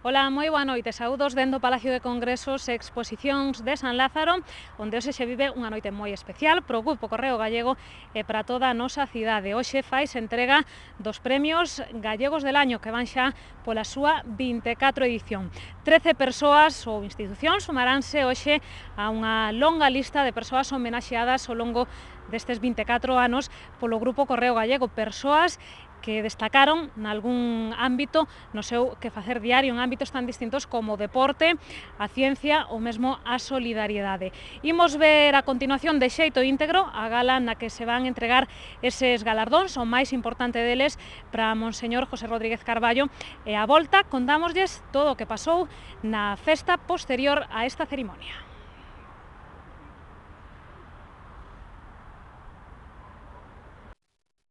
Ola, moi boa noite. Saúdos dentro do Palacio de Congresos e Exposicións de San Lázaro, onde hoxe se vive unha noite moi especial pro Grupo Correo Gallego e para toda a nosa cidade. Hoxe faise entrega dos premios gallegos del año, que van xa pola súa 24 edición. 13 persoas ou institucións sumaránse hoxe a unha longa lista de persoas homenaxeadas ao longo destes 24 anos polo Grupo Correo Gallego, persoas que destacaron nalgún ámbito no seu quefacer diario, en ámbitos tan distintos como o deporte, a ciencia ou mesmo a solidariedade. Imos ver a continuación de xeito íntegro a gala na que se van entregar eses galardóns, o máis importante deles para Monseñor José Rodríguez Carballo, e a volta contámoslles todo o que pasou na festa posterior a esta cerimonia.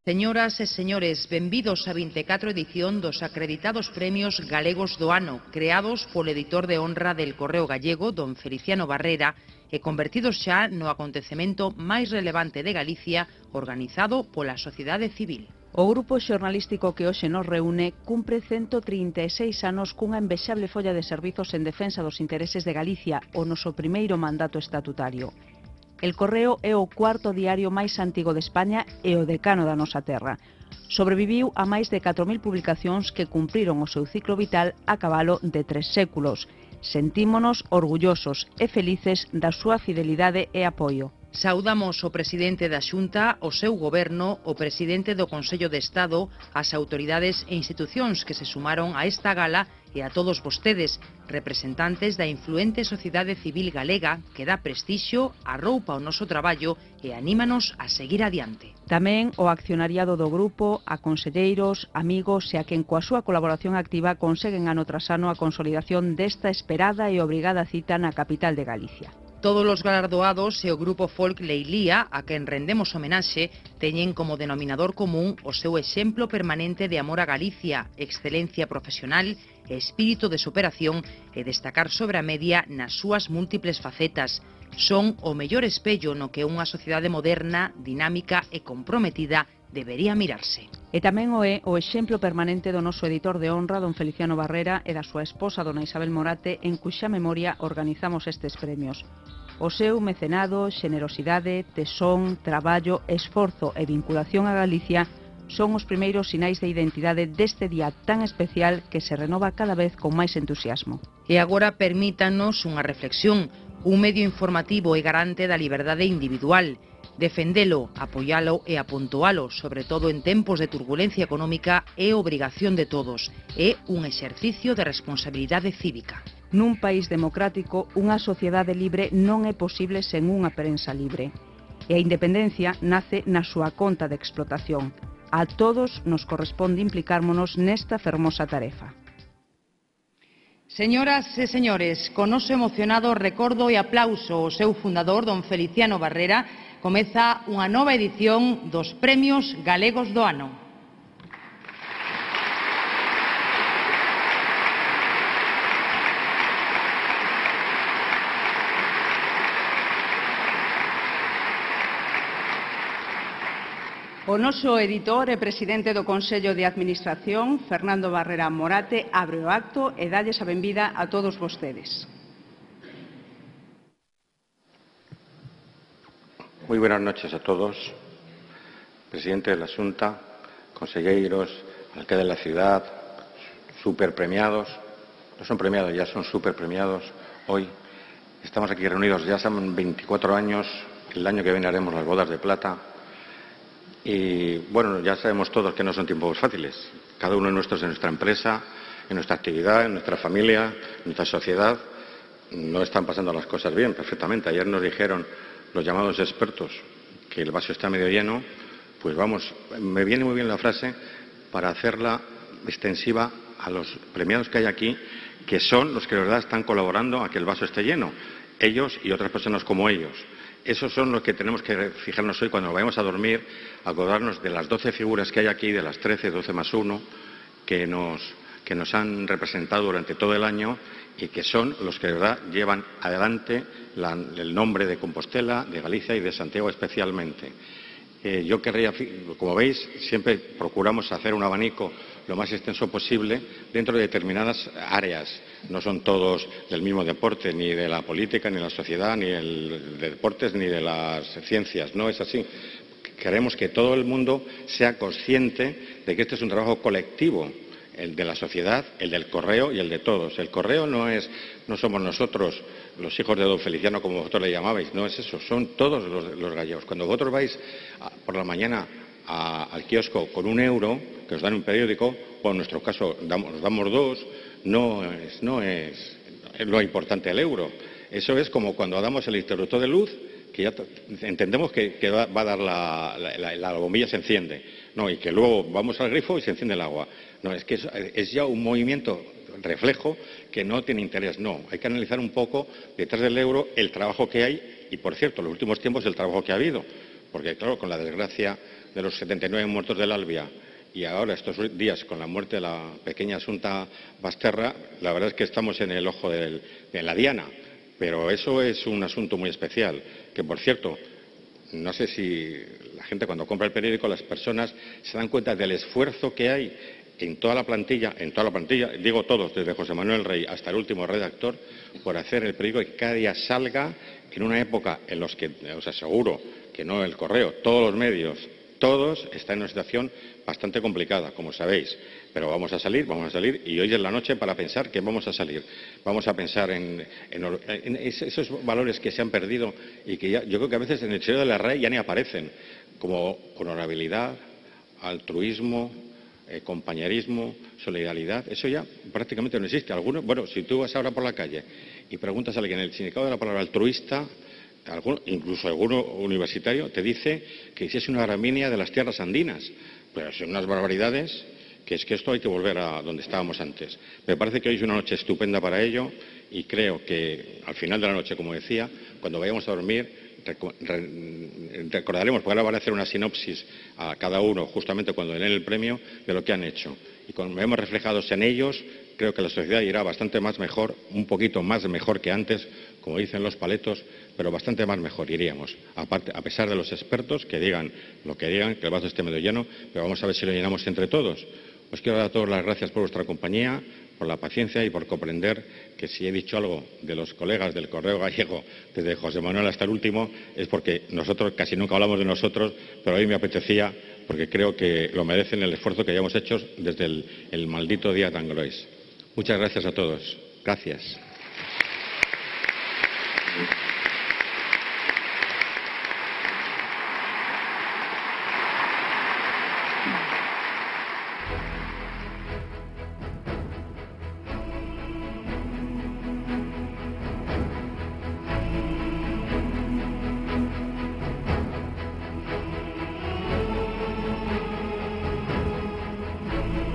Señoras e señores, benvidos á 24 edición dos acreditados premios galegos do ano, creados polo editor de honra del Correo Gallego, don Feliciano Barrera, e convertidos xa no acontecemento máis relevante de Galicia, organizado pola sociedade civil. O grupo xornalístico que hoxe nos reúne cumpre 136 anos cunha envexable folla de servizos en defensa dos intereses de Galicia, o noso primeiro mandato estatutario. El Correo é o cuarto diario máis antigo de España e o decano da nosa terra. Sobreviviu a máis de 4.000 publicacións que cumpriron o seu ciclo vital a cabalo de 3 séculos. Sentímonos orgullosos e felices da súa fidelidade e apoio. Saudamos o presidente da Xunta, o seu goberno, o presidente do Consello de Estado, as autoridades e institucións que se sumaron a esta gala e a todos vostedes, representantes da influente sociedade civil galega que dá prestixio, arroupa o noso traballo e anímanos a seguir adiante. Tamén o accionariado do grupo, a conselleiros, amigos e a quen coa súa colaboración activa conseguen ano tras ano a consolidación desta esperada e obrigada cita na capital de Galicia. Todos os galardoados e o grupo folk Leilía, a quen rendemos homenaxe, teñen como denominador común o seu exemplo permanente de amor a Galicia, excelencia profesional e espírito de superación e destacar sobre a media nas súas múltiples facetas. Son o mellor espello no que unha sociedade moderna, dinámica e comprometida debería mirarse. E tamén o é o exemplo permanente do noso editor de honra, don Feliciano Barrera, e da súa esposa, dona Isabel Morate, en cuxa memoria organizamos estes premios. O seu mecenado, xenerosidade, tesón, traballo, esforzo e vinculación a Galicia son os primeiros sinais de identidade deste día tan especial que se renova cada vez con máis entusiasmo. E agora permítanos unha reflexión. Un medio informativo é garante da liberdade individual. Defendelo, apoialo e apuntoalo, sobre todo en tempos de turbulencia económica, é obrigación de todos. É un exercicio de responsabilidade cívica. Nun país democrático, unha sociedade libre non é posible sen unha prensa libre. E a independencia nace na súa conta de explotación. A todos nos corresponde implicármonos nesta fermosa tarefa. Señoras e señores, con noso emocionado recordo e aplauso ao seu fundador, don Feliciano Barrera, comeza unha nova edición dos Premios Galegos do Ano. O noso editor e presidente do Consello de Administración, Fernando Barrera Morate, abre o acto e dalles a benvida a todos vostedes. Muy buenas noches a todos. Presidente de la Xunta, conselleiros, alcalde de la ciudad, superpremiados. No son premiados, ya son superpremiados. Hoy estamos aquí reunidos, ya son 24 años. El año que viene haremos las bodas de plata. Y bueno, ya sabemos todos que no son tiempos fáciles. Cada uno de nosotros en nuestra empresa, en nuestra actividad, en nuestra familia, en nuestra sociedad, no están pasando las cosas bien perfectamente. Ayer nos dijeron los llamados expertos que el vaso está medio lleno. Pues vamos, me viene muy bien la frase para hacerla extensiva a los premiados que hay aquí, que son los que de verdad están colaborando a que el vaso esté lleno. Ellos y otras personas como ellos. Esos son los que tenemos que fijarnos hoy cuando vayamos a dormir, acordarnos de las 12 figuras que hay aquí, de las 13, 12 más 1, que nos han representado durante todo el año y que son los que de verdad llevan adelante el nombre de Compostela, de Galicia y de Santiago especialmente. Yo querría, como veis, siempre procuramos hacer un abanico lo más extenso posible dentro de determinadas áreas. No son todos del mismo deporte, ni de la política, ni de la sociedad, ni de deportes, ni de las ciencias. No es así. Queremos que todo el mundo sea consciente de que este es un trabajo colectivo, el de la sociedad, el del Correo y el de todos. El Correo no somos nosotros los hijos de don Feliciano, como vosotros le llamabais, no es eso, son todos los gallegos. Cuando vosotros vais por la mañana al kiosco con €1, que os dan un periódico, o en nuestro caso nos damos 2, no es lo importante el euro. Eso es como cuando damos el interruptor de luz, que ya entendemos que va a dar la bombilla se enciende, no, y que luego vamos al grifo y se enciende el agua. No, es que es ya un movimiento reflejo que no tiene interés. No, hay que analizar un poco detrás del euro el trabajo que hay y, por cierto, en los últimos tiempos el trabajo que ha habido. Porque, claro, con la desgracia de los 79 muertos del Albia y ahora estos días con la muerte de la pequeña Asunta Basterra, la verdad es que estamos en el ojo de la diana. Pero eso es un asunto muy especial, que, por cierto, no sé si la gente cuando compra el periódico, las personas se dan cuenta del esfuerzo que hay en toda la plantilla, digo todos, desde José Manuel Rey hasta el último redactor, por hacer el periódico que cada día salga en una época en la que, os aseguro, que no el Correo, todos los medios, todos están en una situación bastante complicada, como sabéis. Pero vamos a salir y hoy es la noche para pensar que vamos a salir. Vamos a pensar en esos valores que se han perdido y que yo creo que a veces en el seno de la RAE ya ni aparecen, como honorabilidad, altruismo, compañerismo, solidaridad. Eso ya prácticamente no existe. Bueno, si tú vas ahora por la calle y preguntas a alguien el significado de la palabra altruista, incluso alguno universitario te dice que si es una gramínea de las tierras andinas. Pero son unas barbaridades que es que esto hay que volver a donde estábamos antes. Me parece que hoy es una noche estupenda para ello y creo que al final de la noche, como decía, cuando vayamos a dormir recordaremos, porque ahora van a hacer una sinopsis a cada uno justamente cuando den el premio de lo que han hecho. Y cuando vemos reflejados en ellos, creo que la sociedad irá bastante más mejor, un poquito más mejor que antes, como dicen los paletos, pero bastante más mejor iríamos. Aparte, a pesar de los expertos que digan lo que digan, que el vaso esté medio lleno, pero vamos a ver si lo llenamos entre todos. Os quiero dar a todos las gracias por vuestra compañía, por la paciencia y por comprender que si he dicho algo de los colegas del Correo Gallego, desde José Manuel hasta el último, es porque nosotros casi nunca hablamos de nosotros, pero hoy me apetecía porque creo que lo merecen el esfuerzo que hayamos hecho desde el maldito día tan glorioso. Muchas gracias a todos. Gracias.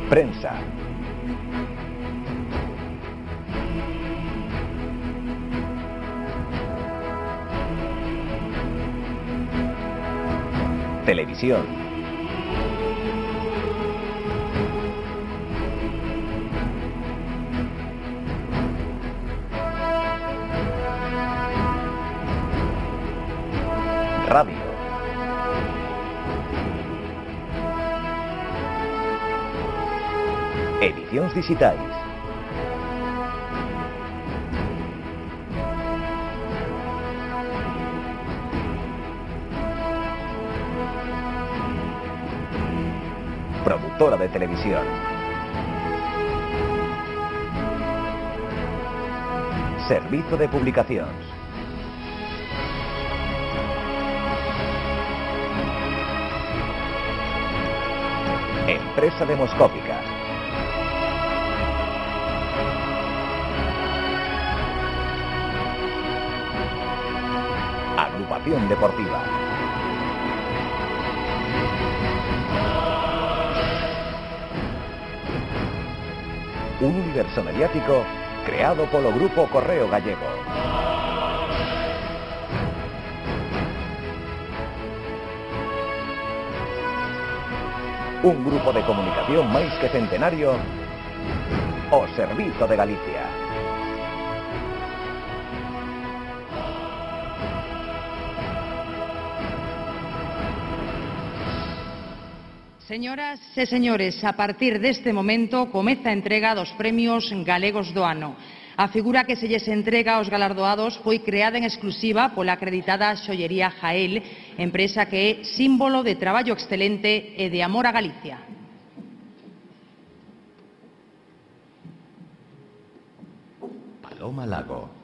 Prensa. Televisión. Radio. Edicións digitais. Productora de televisión. Servizo de publicacións. Empresa demoscópica. Agrupación deportiva. Un universo mediático creado polo Grupo Correo Gallego. Un grupo de comunicación máis que centenario, o Servizo de Galicia. Señoras e señores, a partir deste momento comeza a entrega dos premios galegos do ano. A figura que se lles entrega aos galardoados foi creada en exclusiva pola acreditada Xollería Jael, empresa que é símbolo de traballo excelente e de amor a Galicia. Paloma Lago.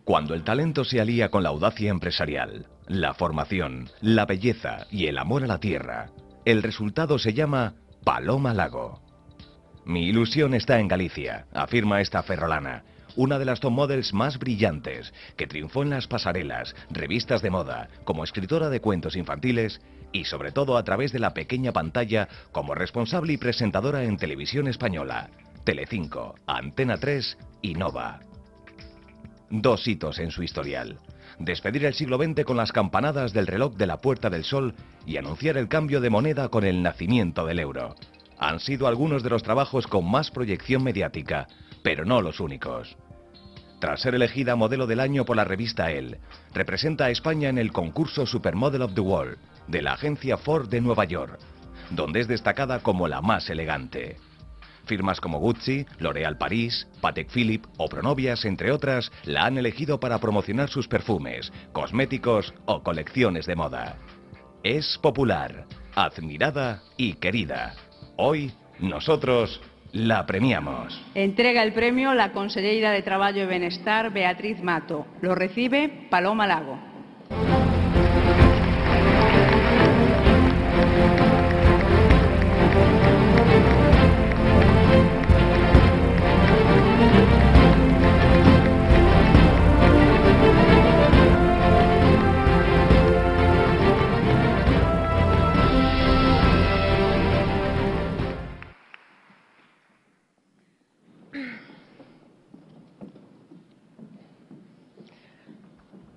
Cuando el talento se alía con la audacia empresarial, la formación, la belleza y el amor a la tierra, el resultado se llama Paloma Lago. Mi ilusión está en Galicia, afirma esta ferrolana, una de las top models más brillantes, que triunfó en las pasarelas, revistas de moda, como escritora de cuentos infantiles y sobre todo a través de la pequeña pantalla como responsable y presentadora en Televisión Española, Telecinco, Antena 3 y Nova. Dos hitos en su historial: despedir el siglo XX con las campanadas del reloj de la Puerta del Sol y anunciar el cambio de moneda con el nacimiento del euro. Han sido algunos de los trabajos con más proyección mediática, pero no los únicos. Tras ser elegida modelo del año por la revista Elle, representa a España en el concurso Supermodel of the World de la agencia Ford de Nueva York, donde es destacada como la más elegante. Firmas como Gucci, L'Oréal París, Patek Philippe o Pronovias, entre otras, la han elegido para promocionar sus perfumes, cosméticos o colecciones de moda. Es popular, admirada y querida. Hoy, nosotros la premiamos. Entrega el premio la conselleira de Traballo e Benestar, Beatriz Mato. Lo recibe Paloma Lago.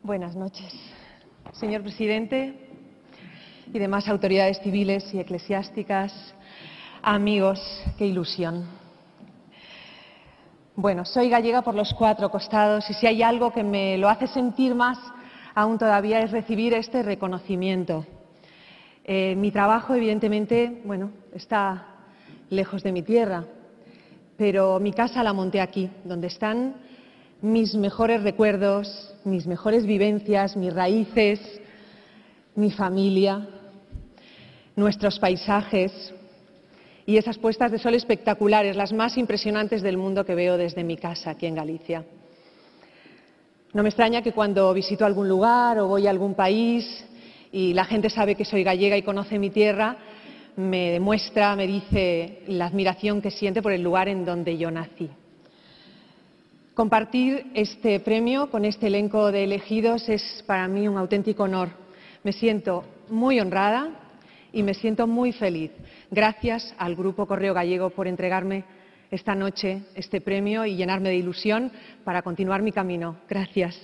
Buenas noches, señor presidente y demás autoridades civiles y eclesiásticas, amigos, qué ilusión. Bueno, soy gallega por los cuatro costados y si hay algo que me lo hace sentir más aún todavía es recibir este reconocimiento. Mi trabajo, evidentemente, bueno, está lejos de mi tierra, pero mi casa la monté aquí, donde están mis mejores recuerdos, mis mejores vivencias, mis raíces, mi familia, nuestros paisajes y esas puestas de sol espectaculares, las más impresionantes del mundo que veo desde mi casa aquí en Galicia. No me extraña que cuando visito algún lugar o voy a algún país y la gente sabe que soy gallega y conoce mi tierra, me demuestra, me dice la admiración que siente por el lugar en donde yo nací. Compartir este premio con este elenco de elegidos es para mí un auténtico honor. Me siento muy honrada y me siento muy feliz. Gracias al Grupo Correo Gallego por entregarme esta noche este premio y llenarme de ilusión para continuar mi camino. Gracias.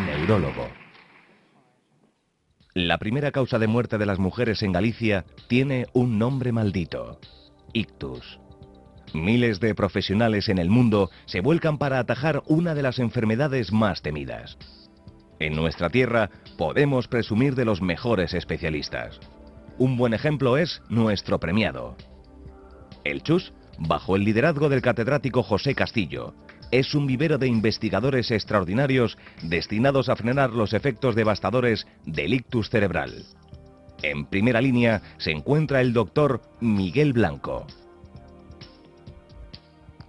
Neurólogo. La primera causa de muerte de las mujeres en Galicia tiene un nombre maldito: ictus. Miles de profesionales en el mundo se vuelcan para atajar una de las enfermedades más temidas. En nuestra tierra podemos presumir de los mejores especialistas. Un buen ejemplo es nuestro premiado. El CHUS, bajo el liderazgo del catedrático José Castillo, es un vivero de investigadores extraordinarios destinados a frenar los efectos devastadores del ictus cerebral. En primera línea se encuentra el doctor Miguel Blanco.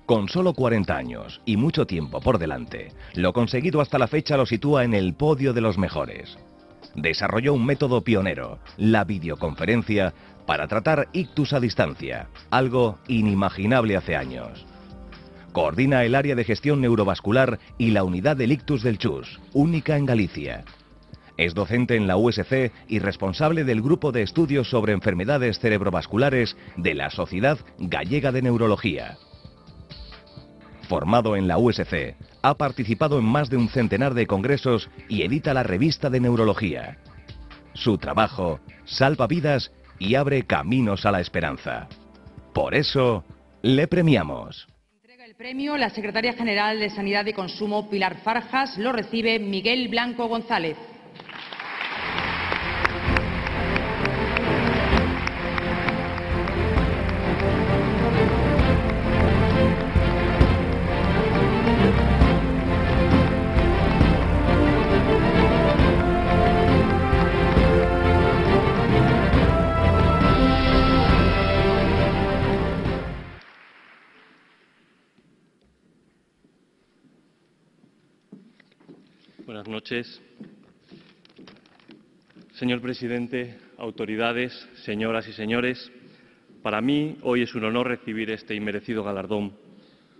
Con solo 40 años y mucho tiempo por delante, lo conseguido hasta la fecha lo sitúa en el podio de los mejores. Desarrolló un método pionero, la videoconferencia, para tratar ictus a distancia, algo inimaginable hace años. Coordina el área de gestión neurovascular y la unidad del ictus del CHUS, única en Galicia. Es docente en la USC y responsable del grupo de estudios sobre enfermedades cerebrovasculares de la Sociedad Gallega de Neurología. Formado en la USC, ha participado en más de un centenar de congresos y edita la Revista de Neurología. Su trabajo salva vidas y abre caminos a la esperanza. Por eso, le premiamos. Entrega el premio la secretaria general de Sanidad y Consumo, Pilar Farjas. Lo recibe Miguel Blanco González. Buenas noches. Señor presidente, autoridades, señoras y señores, para mí hoy es un honor recibir este inmerecido galardón.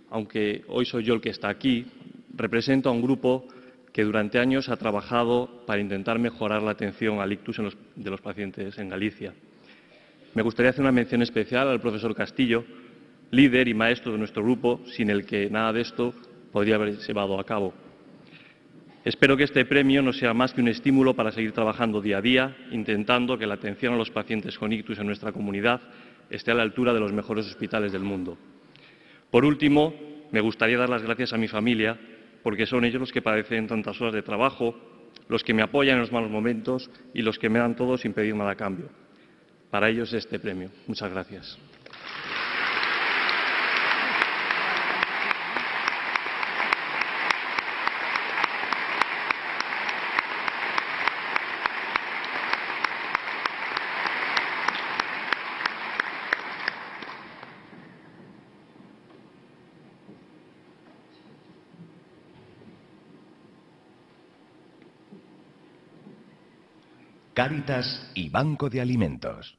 Aunque hoy soy yo el que está aquí, represento a un grupo que durante años ha trabajado para intentar mejorar la atención al ictus de los pacientes en Galicia. Me gustaría hacer una mención especial al profesor Castillo, líder y maestro de nuestro grupo, sin el que nada de esto podría haberse llevado a cabo. Espero que este premio no sea más que un estímulo para seguir trabajando día a día, intentando que la atención a los pacientes con ictus en nuestra comunidad esté a la altura de los mejores hospitales del mundo. Por último, me gustaría dar las gracias a mi familia, porque son ellos los que padecen tantas horas de trabajo, los que me apoyan en los malos momentos y los que me dan todo sin pedir nada a cambio. Para ellos este premio. Muchas gracias. Cáritas y Banco de Alimentos.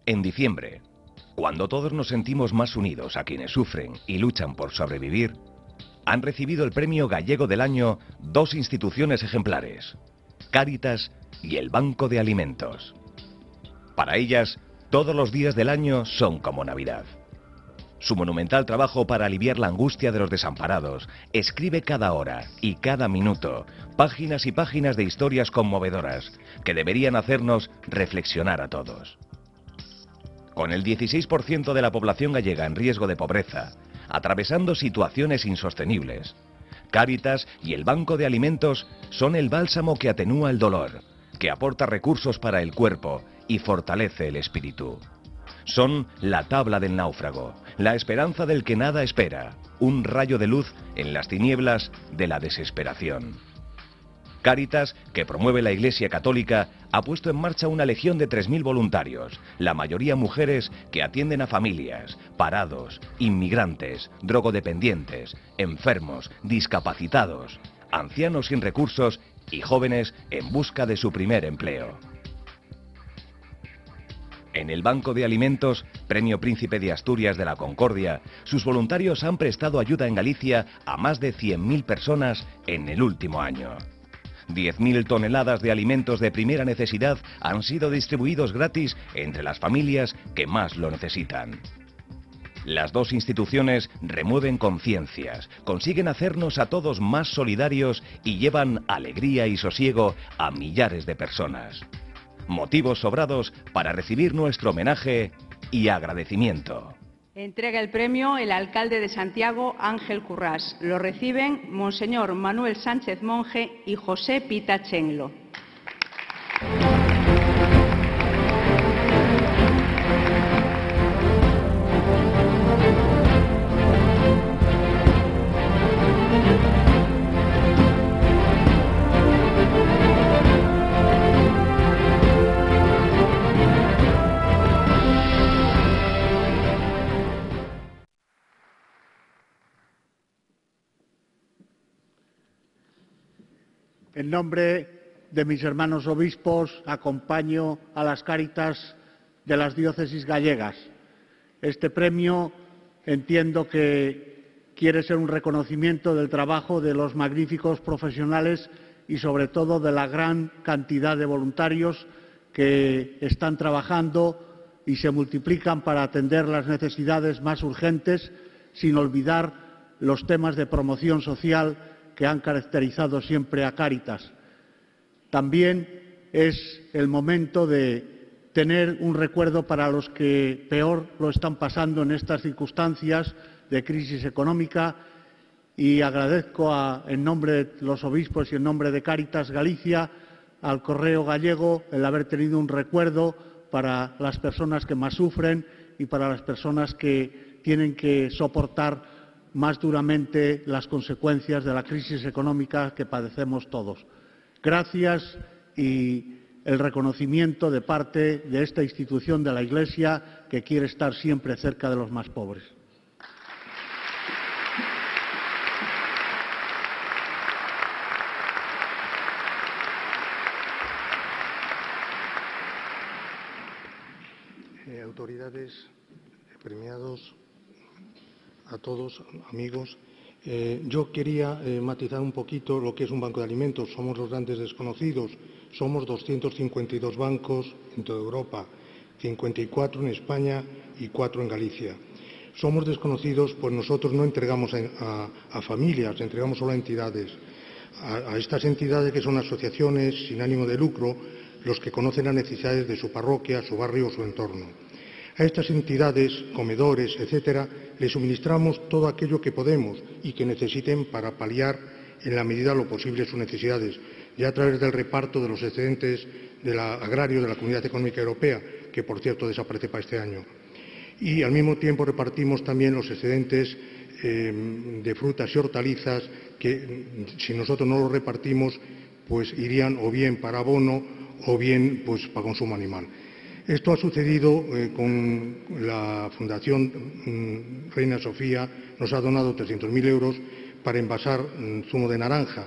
En diciembre, cuando todos nos sentimos más unidos a quienes sufren y luchan por sobrevivir, han recibido el Premio Gallego del Año dos instituciones ejemplares, Cáritas y el Banco de Alimentos. Para ellas, todos los días del año son como Navidad. Su monumental trabajo para aliviar la angustia de los desamparados escribe cada hora y cada minuto páginas y páginas de historias conmovedoras que deberían hacernos reflexionar a todos. Con el 16% de la población gallega en riesgo de pobreza, atravesando situaciones insostenibles, Cáritas y el Banco de Alimentos son el bálsamo que atenúa el dolor, que aporta recursos para el cuerpo y fortalece el espíritu. Son la tabla del náufrago, la esperanza del que nada espera, un rayo de luz en las tinieblas de la desesperación. Cáritas, que promueve la Iglesia Católica, ha puesto en marcha una legión de 3.000 voluntarios, la mayoría mujeres que atienden a familias, parados, inmigrantes, drogodependientes, enfermos, discapacitados, ancianos sin recursos y jóvenes en busca de su primer empleo. En el Banco de Alimentos, Premio Príncipe de Asturias de la Concordia, sus voluntarios han prestado ayuda en Galicia a más de 100.000 personas en el último año. 10.000 toneladas de alimentos de primera necesidad han sido distribuidos gratis entre las familias que más lo necesitan. Las dos instituciones remueven conciencias, consiguen hacernos a todos más solidarios y llevan alegría y sosiego a millares de personas. Motivos sobrados para recibir nuestro homenaje y agradecimiento. Entrega el premio el alcalde de Santiago, Ángel Currás. Lo reciben Monseñor Manuel Sánchez Monje y José Pita Chenlo. En nombre de mis hermanos obispos, acompaño a las Cáritas de las diócesis gallegas. Este premio entiendo que quiere ser un reconocimiento del trabajo de los magníficos profesionales y, sobre todo, de la gran cantidad de voluntarios que están trabajando y se multiplican para atender las necesidades más urgentes, sin olvidar los temas de promoción social que han caracterizado siempre a Cáritas. También es el momento de tener un recuerdo para los que peor lo están pasando en estas circunstancias de crisis económica, y agradezco en nombre de los obispos y en nombre de Cáritas Galicia al Correo Gallego el haber tenido un recuerdo para las personas que más sufren y para las personas que tienen que soportar más duramente las consecuencias de la crisis económica que padecemos todos. Gracias y el reconocimiento de parte de esta institución de la Iglesia que quiere estar siempre cerca de los más pobres. Autoridades, premiados, a todos, amigos. Yo quería matizar un poquito lo que es un banco de alimentos. Somos los grandes desconocidos. Somos 252 bancos en toda Europa, 54 en España y 4 en Galicia. Somos desconocidos, pues nosotros no entregamos a familias, entregamos solo a entidades. A estas entidades, que son asociaciones sin ánimo de lucro, los que conocen las necesidades de su parroquia, su barrio o su entorno. A estas entidades, comedores, etcétera, les suministramos todo aquello que podemos y que necesiten para paliar en la medida de lo posible sus necesidades, ya a través del reparto de los excedentes del agrario de la Comunidad Económica Europea, que por cierto desaparece para este año. Y al mismo tiempo repartimos también los excedentes de frutas y hortalizas que, si nosotros no los repartimos, pues irían o bien para abono o bien pues para consumo animal. Esto ha sucedido con la Fundación Reina Sofía, nos ha donado 300.000 euros para envasar zumo de naranja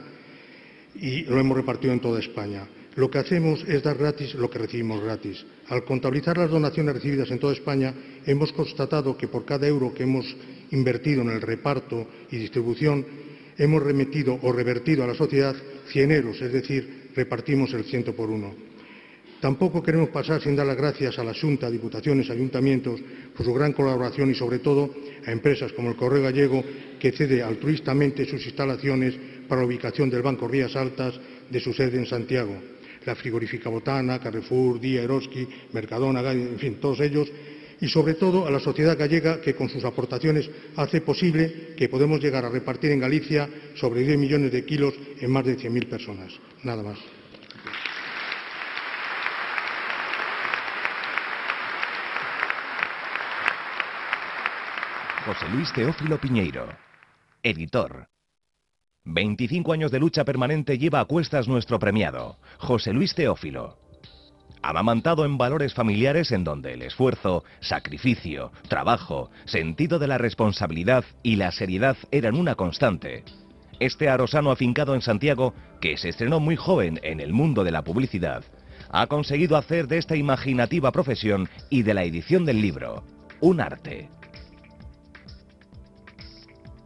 y lo hemos repartido en toda España. Lo que hacemos es dar gratis lo que recibimos gratis. Al contabilizar las donaciones recibidas en toda España, hemos constatado que por cada euro que hemos invertido en el reparto y distribución, hemos remitido o revertido a la sociedad 100 euros, es decir, repartimos el 100 por 1. Tampoco queremos pasar sin dar las gracias a la Xunta, Diputaciones, Ayuntamientos por su gran colaboración y, sobre todo, a empresas como el Correo Gallego, que cede altruistamente sus instalaciones para la ubicación del Banco Rías Altas de su sede en Santiago. La Frigorífica Botana, Carrefour, Día, Eroski, Mercadona, en fin, todos ellos. Y, sobre todo, a la sociedad gallega, que con sus aportaciones hace posible que podamos llegar a repartir en Galicia sobre 10 millones de kilos en más de 100.000 personas. Nada más. José Luis Teófilo Piñeiro, editor. 25 años de lucha permanente lleva a cuestas nuestro premiado, José Luis Teófilo. Amamantado en valores familiares en donde el esfuerzo, sacrificio, trabajo, sentido de la responsabilidad y la seriedad eran una constante. Este arosano afincado en Santiago, que se estrenó muy joven en el mundo de la publicidad, ha conseguido hacer de esta imaginativa profesión y de la edición del libro un arte.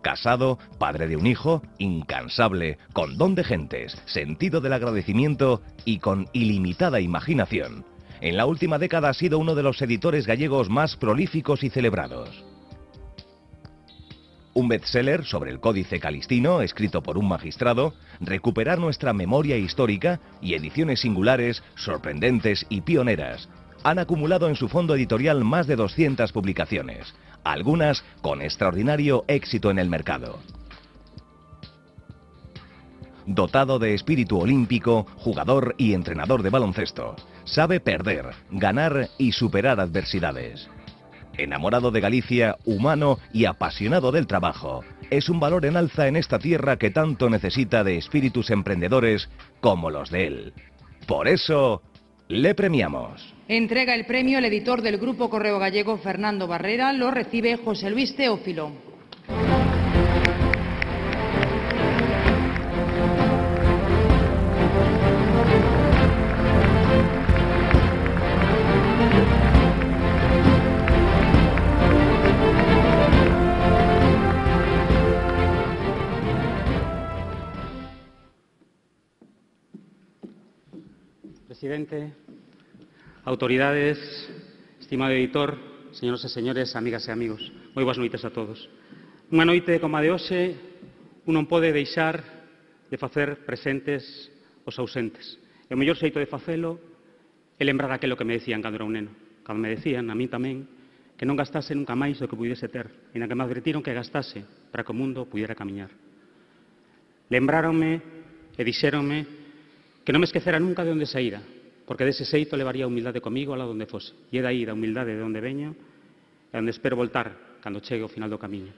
Casado, padre de un hijo, incansable, con don de gentes, sentido del agradecimiento y con ilimitada imaginación. En la última década ha sido uno de los editores gallegos más prolíficos y celebrados. Un bestseller sobre el Códice Calistino, escrito por un magistrado, recuperar nuestra memoria histórica y ediciones singulares, sorprendentes y pioneras. Han acumulado en su fondo editorial más de 200 publicaciones, algunas con extraordinario éxito en el mercado. Dotado de espíritu olímpico, jugador y entrenador de baloncesto, sabe perder, ganar y superar adversidades. Enamorado de Galicia, humano y apasionado del trabajo, es un valor en alza en esta tierra que tanto necesita de espíritus emprendedores como los de él. Por eso, le premiamos. Entrega el premio el editor del Grupo Correo Gallego, Fernando Barrera. Lo recibe José Luis Teófilo. Presidente, autoridades, estimado editor, señoras e señores, amigas e amigos, moi boas noites a todos. Unha noite como a de hoxe, un non pode deixar de facer presentes os ausentes. E o mellor xeito de facelo é lembrar aquilo que me decían cando era un neno. Cando me decían, a mí tamén, que non gastase nunca máis do que pudiese ter, e na que me advertiron que gastase para que o mundo pudiera camiñar. Lembráronme e dixéronme que non me esquecera nunca de onde saíra, porque dese xeito levaría a humildade comigo alá onde fose. E é daí da humildade de onde veño e onde espero voltar cando chegue ao final do camiño.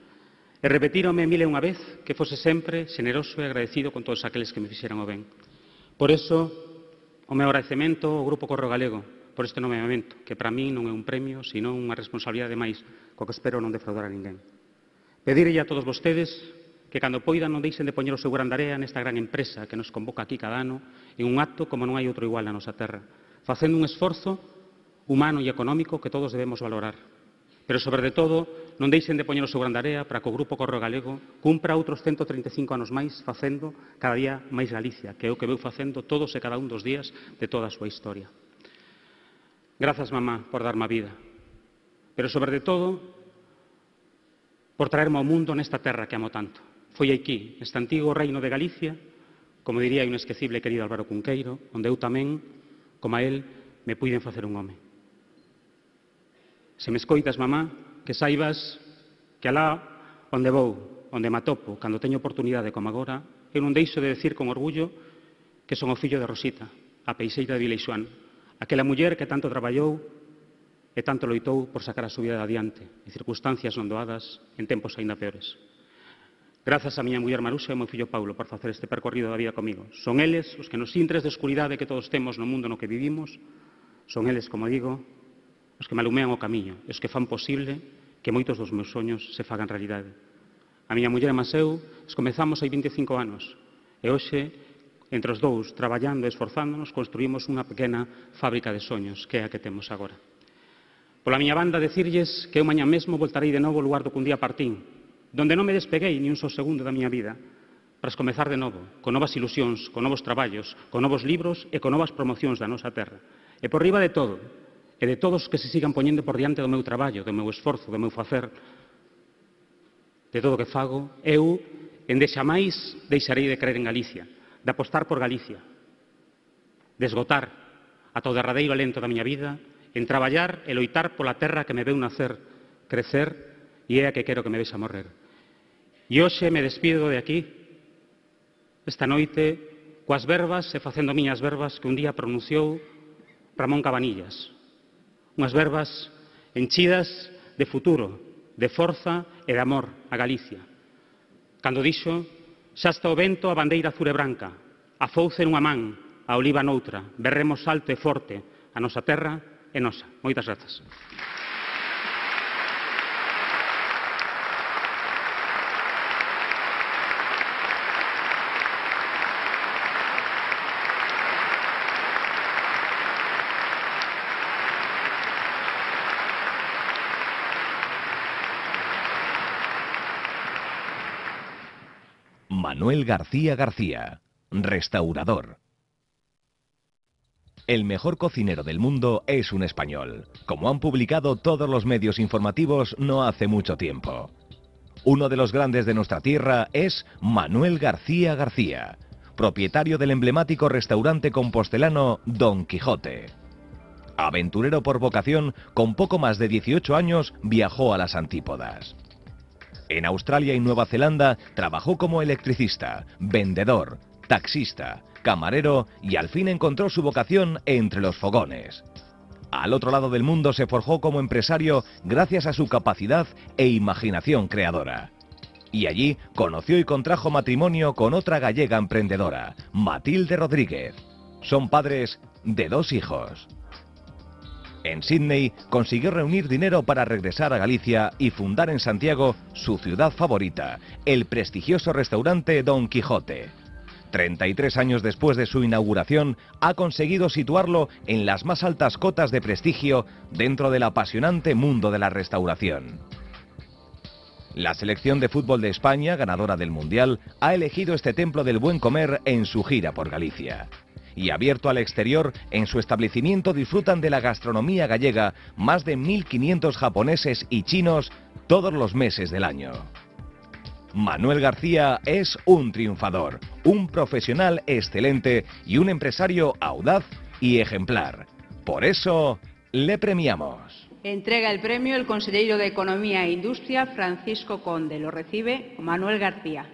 E repetíronme mil e unha vez que fose sempre xeneroso e agradecido con todos aqueles que me fixeran o ben. Por eso, o meu agradecemento ao Grupo Correo Galego por este nomeamento, que para mí non é un premio, sino unha responsabilidade máis, co que espero non defraudar a ninguén. Pedirlle a todos vostedes que cando poidan non deixen de poñer o seu gran area nesta gran empresa que nos convoca aquí cada ano en un acto como non hai outro igual na nosa terra, facendo un esforzo humano e económico que todos debemos valorar. Pero, sobre todo, non deixen de poñer o seu gran area para que o Grupo Correo Galego cumpra outros 135 anos máis facendo cada día máis Galicia, que é o que veu facendo todos e cada un dos días de toda a súa historia. Grazas, mamá, por darme a vida, pero, sobre todo, por traerme ao mundo nesta terra que amo tanto. Foi aquí, neste antigo reino de Galicia, como diría o inesquecible querido Álvaro Cunqueiro, onde eu tamén, como a él, me puiden facer un home. Se me escoitas, mamá, que saibas que alá onde vou, onde me atopo, cando teño oportunidade como agora, eu non deixo de decir con orgullo que son o fillo de Rosita, a peixeira de Vileixuán, aquela muller que tanto traballou e tanto loitou por sacar a súa vida adiante, en circunstancias non doadas, en tempos aínda peores. Grazas a miña muller Maruxa e ao meu fillo Paulo por facer este percorrido da vida comigo. Son eles os que nos intres de escuridade que todos temos no mundo no que vivimos, son eles, como digo, os que me alumean o camiño, e os que fan posible que moitos dos meus soños se fagan realidade. A miña muller e Maseu os comezamos hai 25 anos, e hoxe, entre os dous, traballando e esforzándonos, construímos unha pequena fábrica de soños, que é a que temos agora. Pola miña banda, decirlles que eu mañá mesmo voltarei de novo ao lugar do que un día partín, donde non me despeguei ni un só segundo da miña vida, para comezar de novo, con novas ilusións, con novos traballos, con novos libros e con novas promocións da nosa terra. E por riba de todo, e de todos que se sigan poñendo por diante do meu traballo, do meu esforzo, do meu facer, de todo o que fago, eu, endexamais, deixarei de creer en Galicia, de apostar por Galicia, de esgotar ata o derradeiro alento da miña vida en traballar e loitar pola terra que me veu nacer, crecer e é a que quero que me vexa morrer. E hoxe me despido de aquí, esta noite, coas verbas e facendo miñas verbas que un día pronunciou Ramón Cabanillas. Unhas verbas enchidas de futuro, de forza e de amor a Galicia. Cando dixo: xa está o vento a bandeira azul e branca, a fouce nunha man, a oliva noutra, berremos alto e forte, a nosa terra é nosa. Moitas grazas. Manuel García García, restaurador. El mejor cocinero del mundo es un español, como han publicado todos los medios informativos no hace mucho tiempo. Uno de los grandes de nuestra tierra es Manuel García García, propietario del emblemático restaurante compostelano Don Quijote. Aventurero por vocación, con poco más de 18 años viajó a las antípodas. En Australia y Nueva Zelanda trabajó como electricista, vendedor, taxista, camarero y al fin encontró su vocación entre los fogones. Al otro lado del mundo se forjó como empresario gracias a su capacidad e imaginación creadora. Y allí conoció y contrajo matrimonio con otra gallega emprendedora, Matilde Rodríguez. Son padres de 2 hijos. En Sídney consiguió reunir dinero para regresar a Galicia y fundar en Santiago su ciudad favorita, el prestigioso restaurante Don Quijote. 33 años después de su inauguración, ha conseguido situarlo en las más altas cotas de prestigio dentro del apasionante mundo de la restauración. La selección de fútbol de España, ganadora del Mundial, ha elegido este templo del buen comer en su gira por Galicia. Y abierto al exterior, en su establecimiento disfrutan de la gastronomía gallega más de 1.500 japoneses y chinos todos los meses del año. Manuel García es un triunfador, un profesional excelente y un empresario audaz y ejemplar. Por eso, le premiamos. Entrega el premio el consejero de Economía e Industria, Francisco Conde. Lo recibe Manuel García.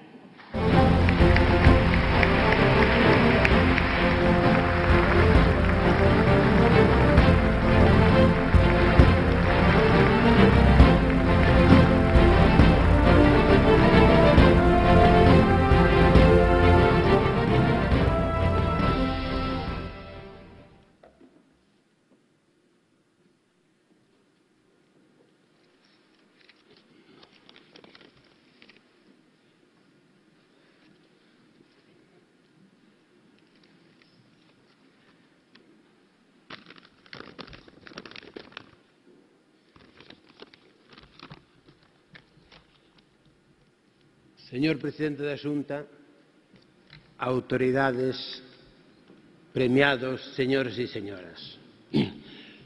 Señor presidente da Xunta, autoridades, premiados, señores y señoras.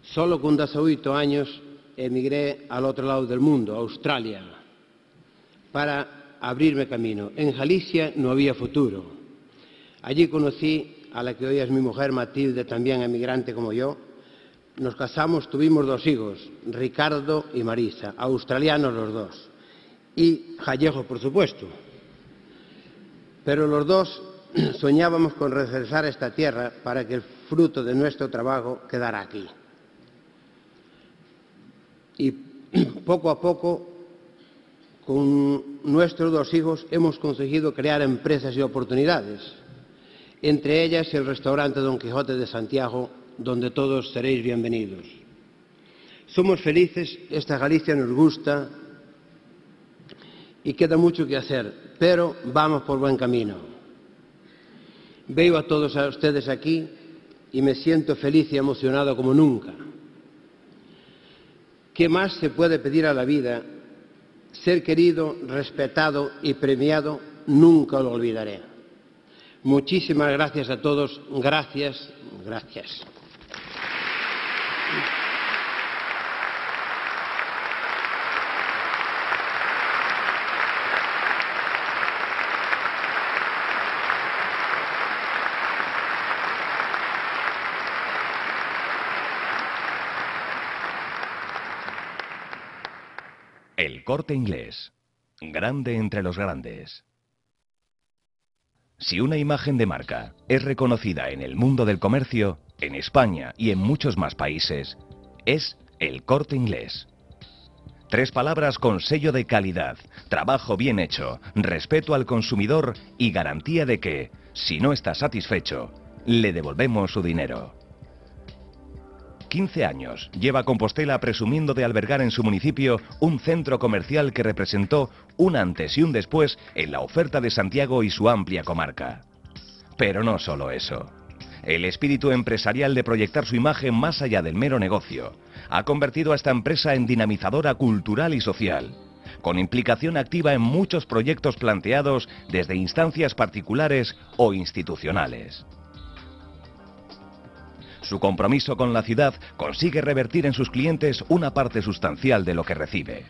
Solo con 18 años emigré al otro lado del mundo, a Australia, para abrirme camino. En Galicia no había futuro. Allí conocí a la que hoy es mi mujer, Matilde, también emigrante como yo. Nos casamos, tuvimos 2 hijos, Ricardo y Marisa, australianos los dos. Y gallegos, por supuesto. Pero los dos soñábamos con regresar a esta tierra para que el fruto de nuestro trabajo quedara aquí. Y poco a poco, con nuestros 2 hijos, hemos conseguido crear empresas y oportunidades. Entre ellas el restaurante Don Quijote de Santiago, donde todos seréis bienvenidos. Somos felices, esta Galicia nos gusta, y queda mucho que hacer, pero vamos por buen camino. Veo a todos ustedes aquí y me siento feliz y emocionado como nunca. ¿Qué más se puede pedir a la vida? Ser querido, respetado y premiado, nunca lo olvidaré. Muchísimas gracias a todos. Gracias, gracias. El Corte Inglés, grande entre los grandes. Si una imagen de marca es reconocida en el mundo del comercio, en España y en muchos más países, es El Corte Inglés. 3 palabras con sello de calidad, trabajo bien hecho, respeto al consumidor y garantía de que, si no está satisfecho, le devolvemos su dinero. 15 años lleva Compostela presumiendo de albergar en su municipio un centro comercial que representó un antes y un después en la oferta de Santiago y su amplia comarca. Pero no solo eso. El espíritu empresarial de proyectar su imagen más allá del mero negocio ha convertido a esta empresa en dinamizadora cultural y social, con implicación activa en muchos proyectos planteados desde instancias particulares o institucionales. Su compromiso con la ciudad consigue revertir en sus clientes una parte sustancial de lo que recibe.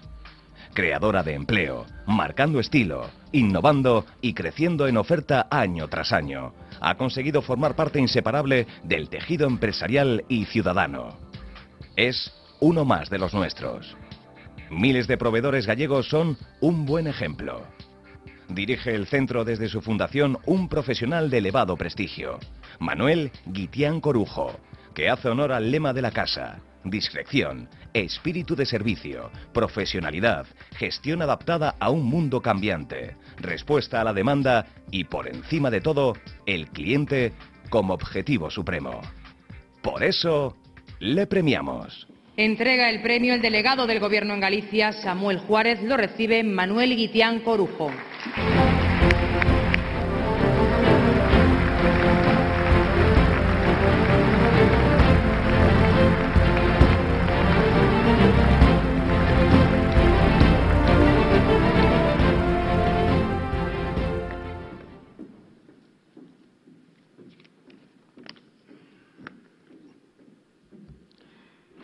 Creadora de empleo, marcando estilo, innovando y creciendo en oferta año tras año, ha conseguido formar parte inseparable del tejido empresarial y ciudadano. Es uno más de los nuestros. Miles de proveedores gallegos son un buen ejemplo. Dirige el centro desde su fundación un profesional de elevado prestigio, Manuel Guitián Corujo, que hace honor al lema de la casa: discreción, espíritu de servicio, profesionalidad, gestión adaptada a un mundo cambiante, respuesta a la demanda y, por encima de todo, el cliente como objetivo supremo. Por eso, le premiamos. Entrega el premio el delegado del Gobierno en Galicia, Samuel Juárez. Lo recibe Manuel Guitián Corujo.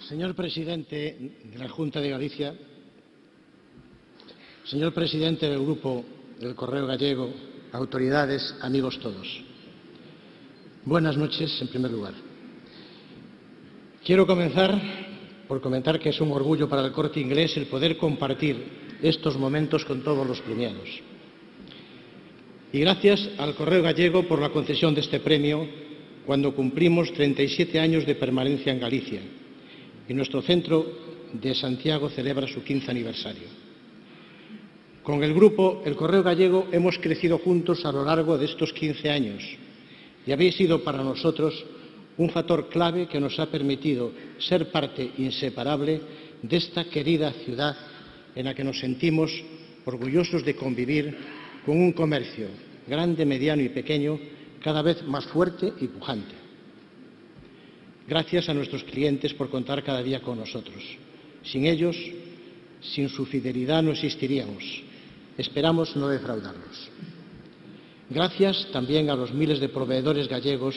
Señor presidente de la Junta de Galicia, señor presidente del Grupo del Correo Gallego, autoridades, amigos todos. Buenas noches, en primer lugar. Quiero comenzar por comentar que es un orgullo para el Corte Inglés el poder compartir estos momentos con todos los premiados. Y gracias al Correo Gallego por la concesión de este premio cuando cumplimos 37 años de permanencia en Galicia y nuestro centro de Santiago celebra su 15 aniversario. Con el grupo El Correo Gallego hemos crecido juntos a lo largo de estos 15 años y habéis sido para nosotros un factor clave que nos ha permitido ser parte inseparable de esta querida ciudad en la que nos sentimos orgullosos de convivir con un comercio grande, mediano y pequeño cada vez más fuerte y pujante. Gracias a nuestros clientes por contar cada día con nosotros. Sin ellos, sin su fidelidad no existiríamos. Esperamos no defraudarlos. Gracias también a los miles de proveedores gallegos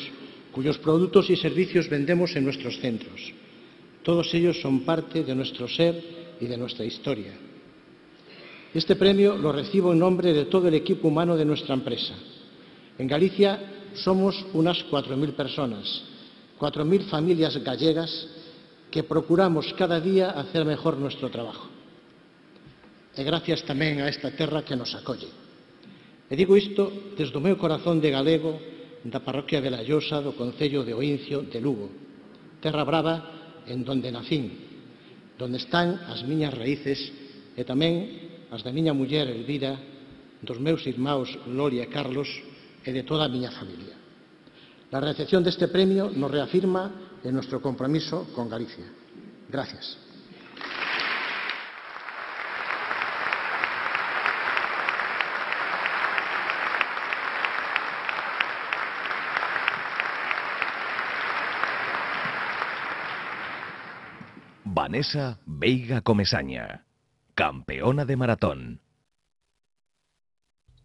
cuyos productos y servicios vendemos en nuestros centros. Todos ellos son parte de nuestro ser y de nuestra historia. Este premio lo recibo en nombre de todo el equipo humano de nuestra empresa. En Galicia somos unas 4.000 personas, 4.000 familias gallegas que procuramos cada día hacer mejor nuestro trabajo. E gracias tamén a esta terra que nos acolle. E digo isto desde o meu corazón de galego da parroquia de La Llosa do concello de Oincio de Lugo, terra brava en donde nacín, donde están as miñas raíces e tamén as da miña muller Elvira, dos meus irmãos Loli e Carlos e de toda a miña familia. La recepción deste premio nos reafirma en nuestro compromiso con Galicia. Gracias. Vanessa Veiga Comesaña, campeona de maratón.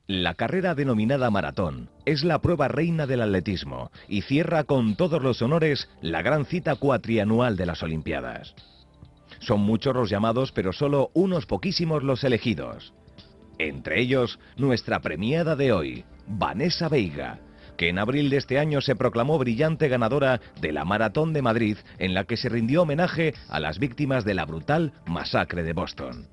La carrera denominada maratón es la prueba reina del atletismo y cierra con todos los honores la gran cita cuatrianual de las Olimpiadas. Son muchos los llamados, pero solo unos poquísimos los elegidos. Entre ellos, nuestra premiada de hoy, Vanessa Veiga, que en abril de este año se proclamó brillante ganadora de la Maratón de Madrid, en la que se rindió homenaje a las víctimas de la brutal masacre de Boston.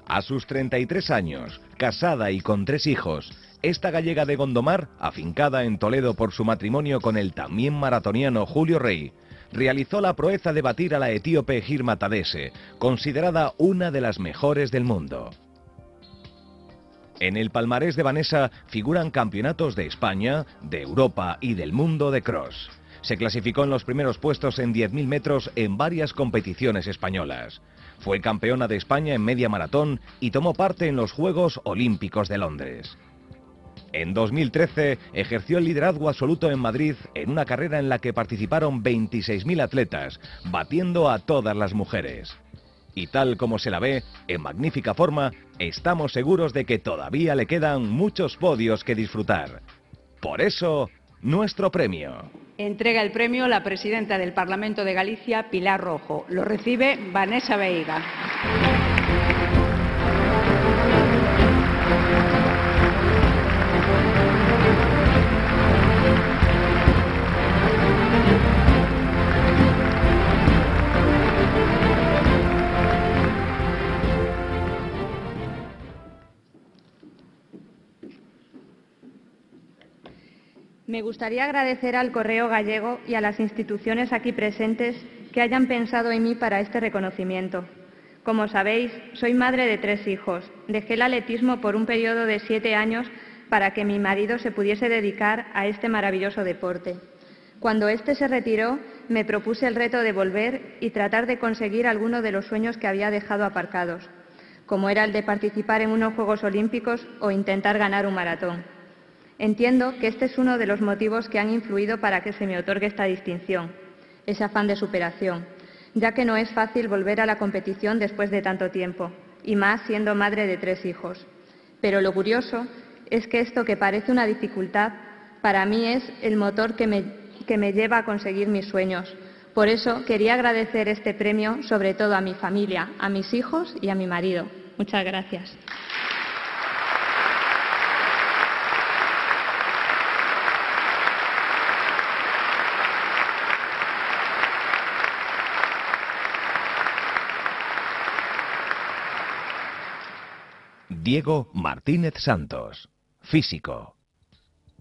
A sus 33 años, casada y con 3 hijos, esta gallega de Gondomar, afincada en Toledo por su matrimonio con el también maratoniano Julio Rey, realizó la proeza de batir a la etíope Girma Tadese, considerada una de las mejores del mundo. En el palmarés de Vanessa figuran campeonatos de España, de Europa y del mundo de cross. Se clasificó en los primeros puestos en 10.000 metros en varias competiciones españolas. Fue campeona de España en media maratón y tomó parte en los Juegos Olímpicos de Londres. En 2013 ejerció el liderazgo absoluto en Madrid en una carrera en la que participaron 26.000 atletas, batiendo a todas las mujeres. Y tal como se la ve, en magnífica forma, estamos seguros de que todavía le quedan muchos podios que disfrutar. Por eso, nuestro premio. Entrega el premio la presidenta del Parlamento de Galicia, Pilar Rojo. Lo recibe Vanessa Veiga. Me gustaría agradecer al Correo Gallego y a las instituciones aquí presentes que hayan pensado en mí para este reconocimiento. Como sabéis, soy madre de 3 hijos. Dejé el atletismo por un periodo de 7 años para que mi marido se pudiese dedicar a este maravilloso deporte. Cuando éste se retiró, me propuse el reto de volver y tratar de conseguir alguno de los sueños que había dejado aparcados, como era el de participar en unos Juegos Olímpicos o intentar ganar un maratón. Entiendo que este es uno de los motivos que han influido para que se me otorgue esta distinción, ese afán de superación, ya que no es fácil volver a la competición después de tanto tiempo, y más siendo madre de 3 hijos. Pero lo curioso es que esto que parece una dificultad, para mí es el motor que me lleva a conseguir mis sueños. Por eso quería agradecer este premio sobre todo a mi familia, a mis hijos y a mi marido. Muchas gracias. Diego Martínez Santos, físico.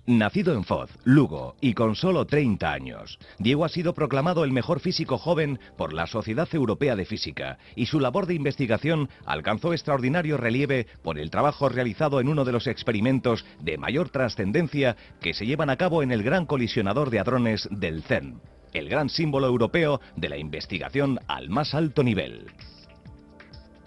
Nacido en Foz, Lugo, y con solo 30 años, Diego ha sido proclamado el mejor físico joven por la Sociedad Europea de Física, y su labor de investigación alcanzó extraordinario relieve por el trabajo realizado en uno de los experimentos de mayor trascendencia que se llevan a cabo en el Gran Colisionador de Hadrones del CERN, el gran símbolo europeo de la investigación al más alto nivel.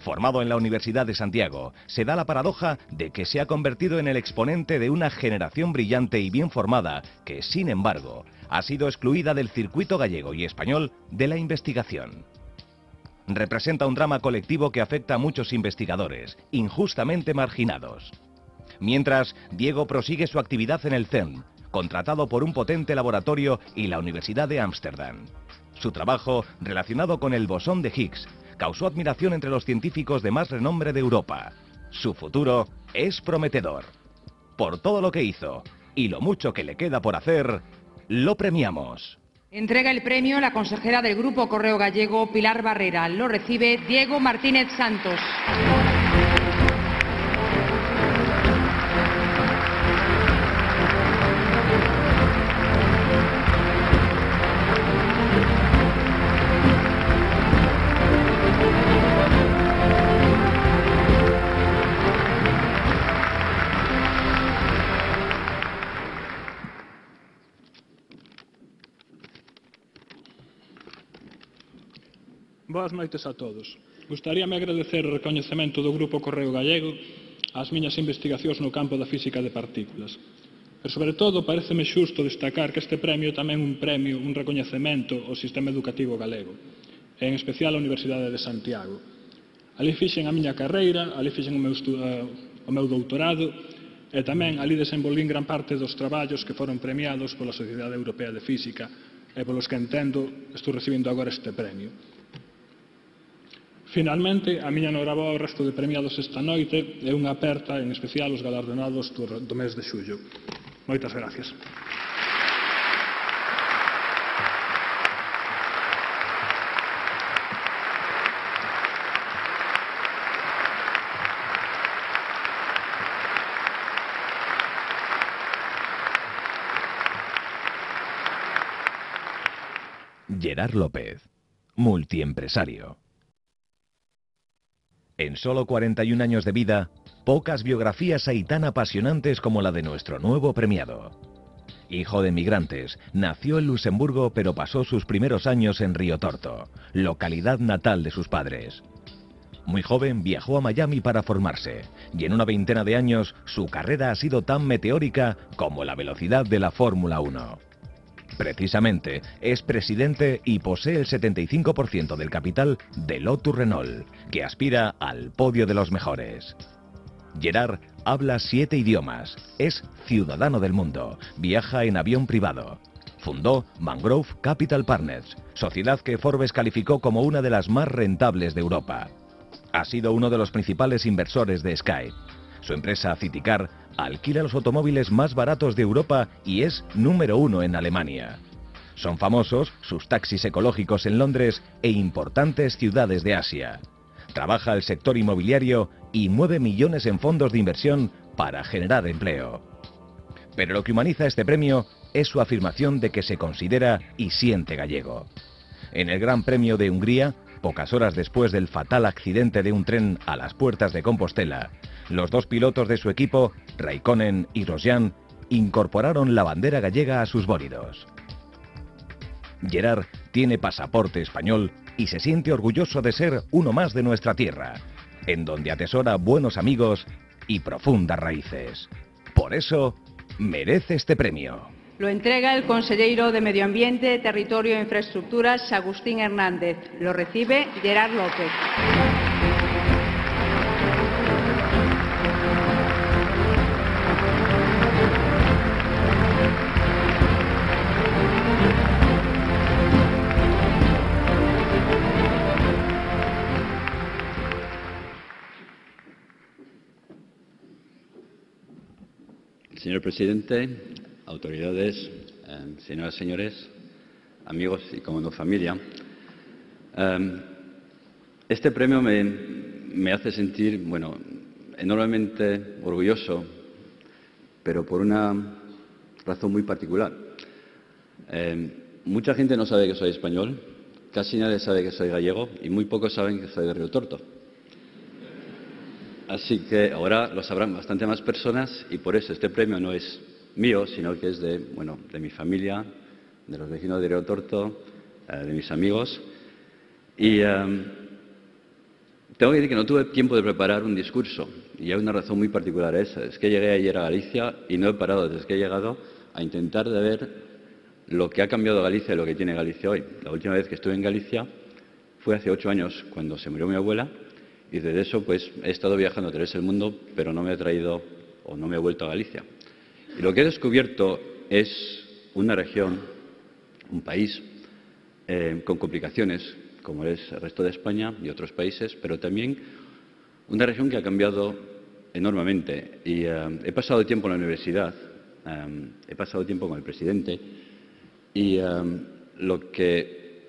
Formado en la Universidad de Santiago, se da la paradoja de que se ha convertido en el exponente de una generación brillante y bien formada que, sin embargo, ha sido excluida del circuito gallego y español de la investigación. Representa un drama colectivo que afecta a muchos investigadores, injustamente marginados. Mientras, Diego prosigue su actividad en el CERN, contratado por un potente laboratorio y la Universidad de Ámsterdam. Su trabajo, relacionado con el bosón de Higgs, causó admiración entre los científicos de más renombre de Europa. Su futuro es prometedor. Por todo lo que hizo y lo mucho que le queda por hacer, lo premiamos. Entrega el premio la consejera del Grupo Correo Gallego, Pilar Barrera. Lo recibe Diego Martínez Santos. Boas noites a todos. Gustaríame agradecer o recoñecemento do Grupo Correo Gallego ás miñas investigacións no campo da física de partículas. Pero, sobre todo, pareceme xusto destacar que este premio é tamén un premio, un recoñecemento ao sistema educativo galego, e en especial á Universidade de Santiago. Ali fixen a miña carreira, ali fixen o meu doutorado, e tamén ali desenvolvín gran parte dos traballos que foron premiados pola Sociedade Europea de Física e polos que entendo estou recibindo agora este premio. Finalmente, a miña enhoraboa ao resto de premiados esta noite é unha aperta en especial aos galardonados do mes de xullo. Moitas gracias. Gerard López, multiempresario. En solo 41 años de vida, pocas biografías hay tan apasionantes como la de nuestro nuevo premiado. Hijo de migrantes, nació en Luxemburgo pero pasó sus primeros años en Río Torto, localidad natal de sus padres. Muy joven viajó a Miami para formarse, y en una veintena de años su carrera ha sido tan meteórica como la velocidad de la Fórmula 1. Precisamente, es presidente y posee el 75% del capital de Lotus Renault, que aspira al podio de los mejores. Gerard habla 7 idiomas, es ciudadano del mundo, viaja en avión privado. Fundó Mangrove Capital Partners, sociedad que Forbes calificó como una de las más rentables de Europa. Ha sido uno de los principales inversores de Sky. Su empresa Citicar alquila los automóviles más baratos de Europa y es número 1 en Alemania. Son famosos sus taxis ecológicos en Londres e importantes ciudades de Asia. Trabaja el sector inmobiliario y mueve millones en fondos de inversión para generar empleo. Pero lo que humaniza este premio es su afirmación de que se considera y siente gallego. En el Gran Premio de Hungría, pocas horas después del fatal accidente de un tren a las puertas de Compostela, los dos pilotos de su equipo, Raikkonen y Grosjean, incorporaron la bandera gallega a sus bólidos. Gerard tiene pasaporte español y se siente orgulloso de ser uno más de nuestra tierra, en donde atesora buenos amigos y profundas raíces. Por eso, merece este premio. Lo entrega el conselleiro de Medio Ambiente, Territorio e Infraestructuras, Agustín Hernández. Lo recibe Gerard López. Señor presidente, autoridades, señoras y señores, amigos y, como no, familia. Este premio me hace sentir, bueno, enormemente orgulloso, pero por una razón muy particular. Mucha gente no sabe que soy español, casi nadie sabe que soy gallego y muy pocos saben que soy de Riotorto. Así que ahora lo sabrán bastante más personas y por eso este premio no es mío, sino que es de mi familia, de los vecinos de Riotorto, de mis amigos. Y tengo que decir que no tuve tiempo de preparar un discurso y hay una razón muy particular a esa. Es que llegué ayer a Galicia y no he parado desde que he llegado a intentar de ver lo que ha cambiado Galicia y lo que tiene Galicia hoy. La última vez que estuve en Galicia fue hace 8 años, cuando se murió mi abuela, y desde eso pues he estado viajando a través del mundo, pero no me he traído o no me he vuelto a Galicia. Y lo que he descubierto es una región, un país con complicaciones, como es el resto de España y otros países, pero también una región que ha cambiado enormemente. Y he pasado tiempo en la universidad, he pasado tiempo con el presidente, y lo que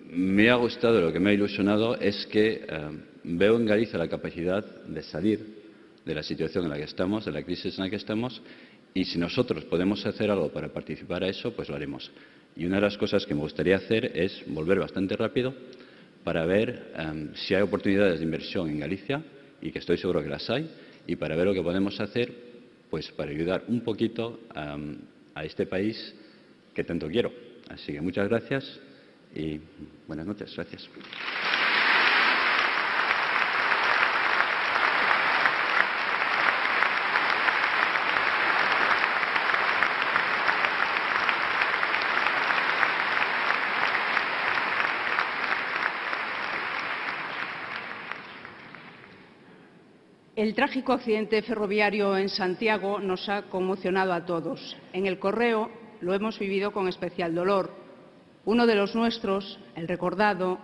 me ha gustado, lo que me ha ilusionado es que veo en Galicia la capacidad de salir de la situación en la que estamos, de la crisis en la que estamos, y si nosotros podemos hacer algo para participar a eso, pues lo haremos. Y una de las cosas que me gustaría hacer es volver bastante rápido para ver si hay oportunidades de inversión en Galicia, y que estoy seguro que las hay, y para ver lo que podemos hacer pues para ayudar un poquito a este país que tanto quiero. Así que muchas gracias y buenas noches. Gracias. El trágico accidente ferroviario en Santiago nos ha conmocionado a todos. En El Correo lo hemos vivido con especial dolor. Uno de los nuestros, el recordado,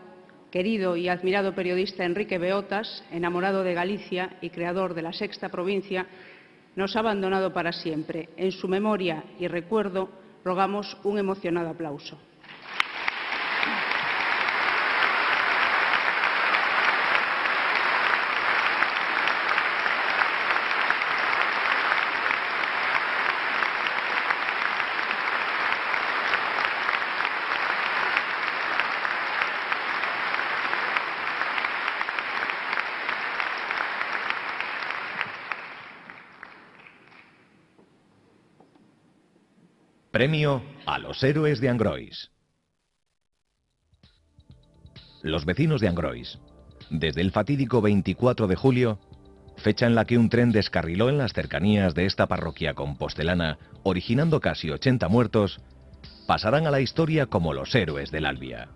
querido y admirado periodista Enrique Beotas, enamorado de Galicia y creador de La Sexta Provincia, nos ha abandonado para siempre. En su memoria y recuerdo rogamos un emocionado aplauso. Premio a los héroes de Angrois. Los vecinos de Angrois, desde el fatídico 24 de julio, fecha en la que un tren descarriló en las cercanías de esta parroquia compostelana, originando casi 80 muertos, pasarán a la historia como los héroes del Albia.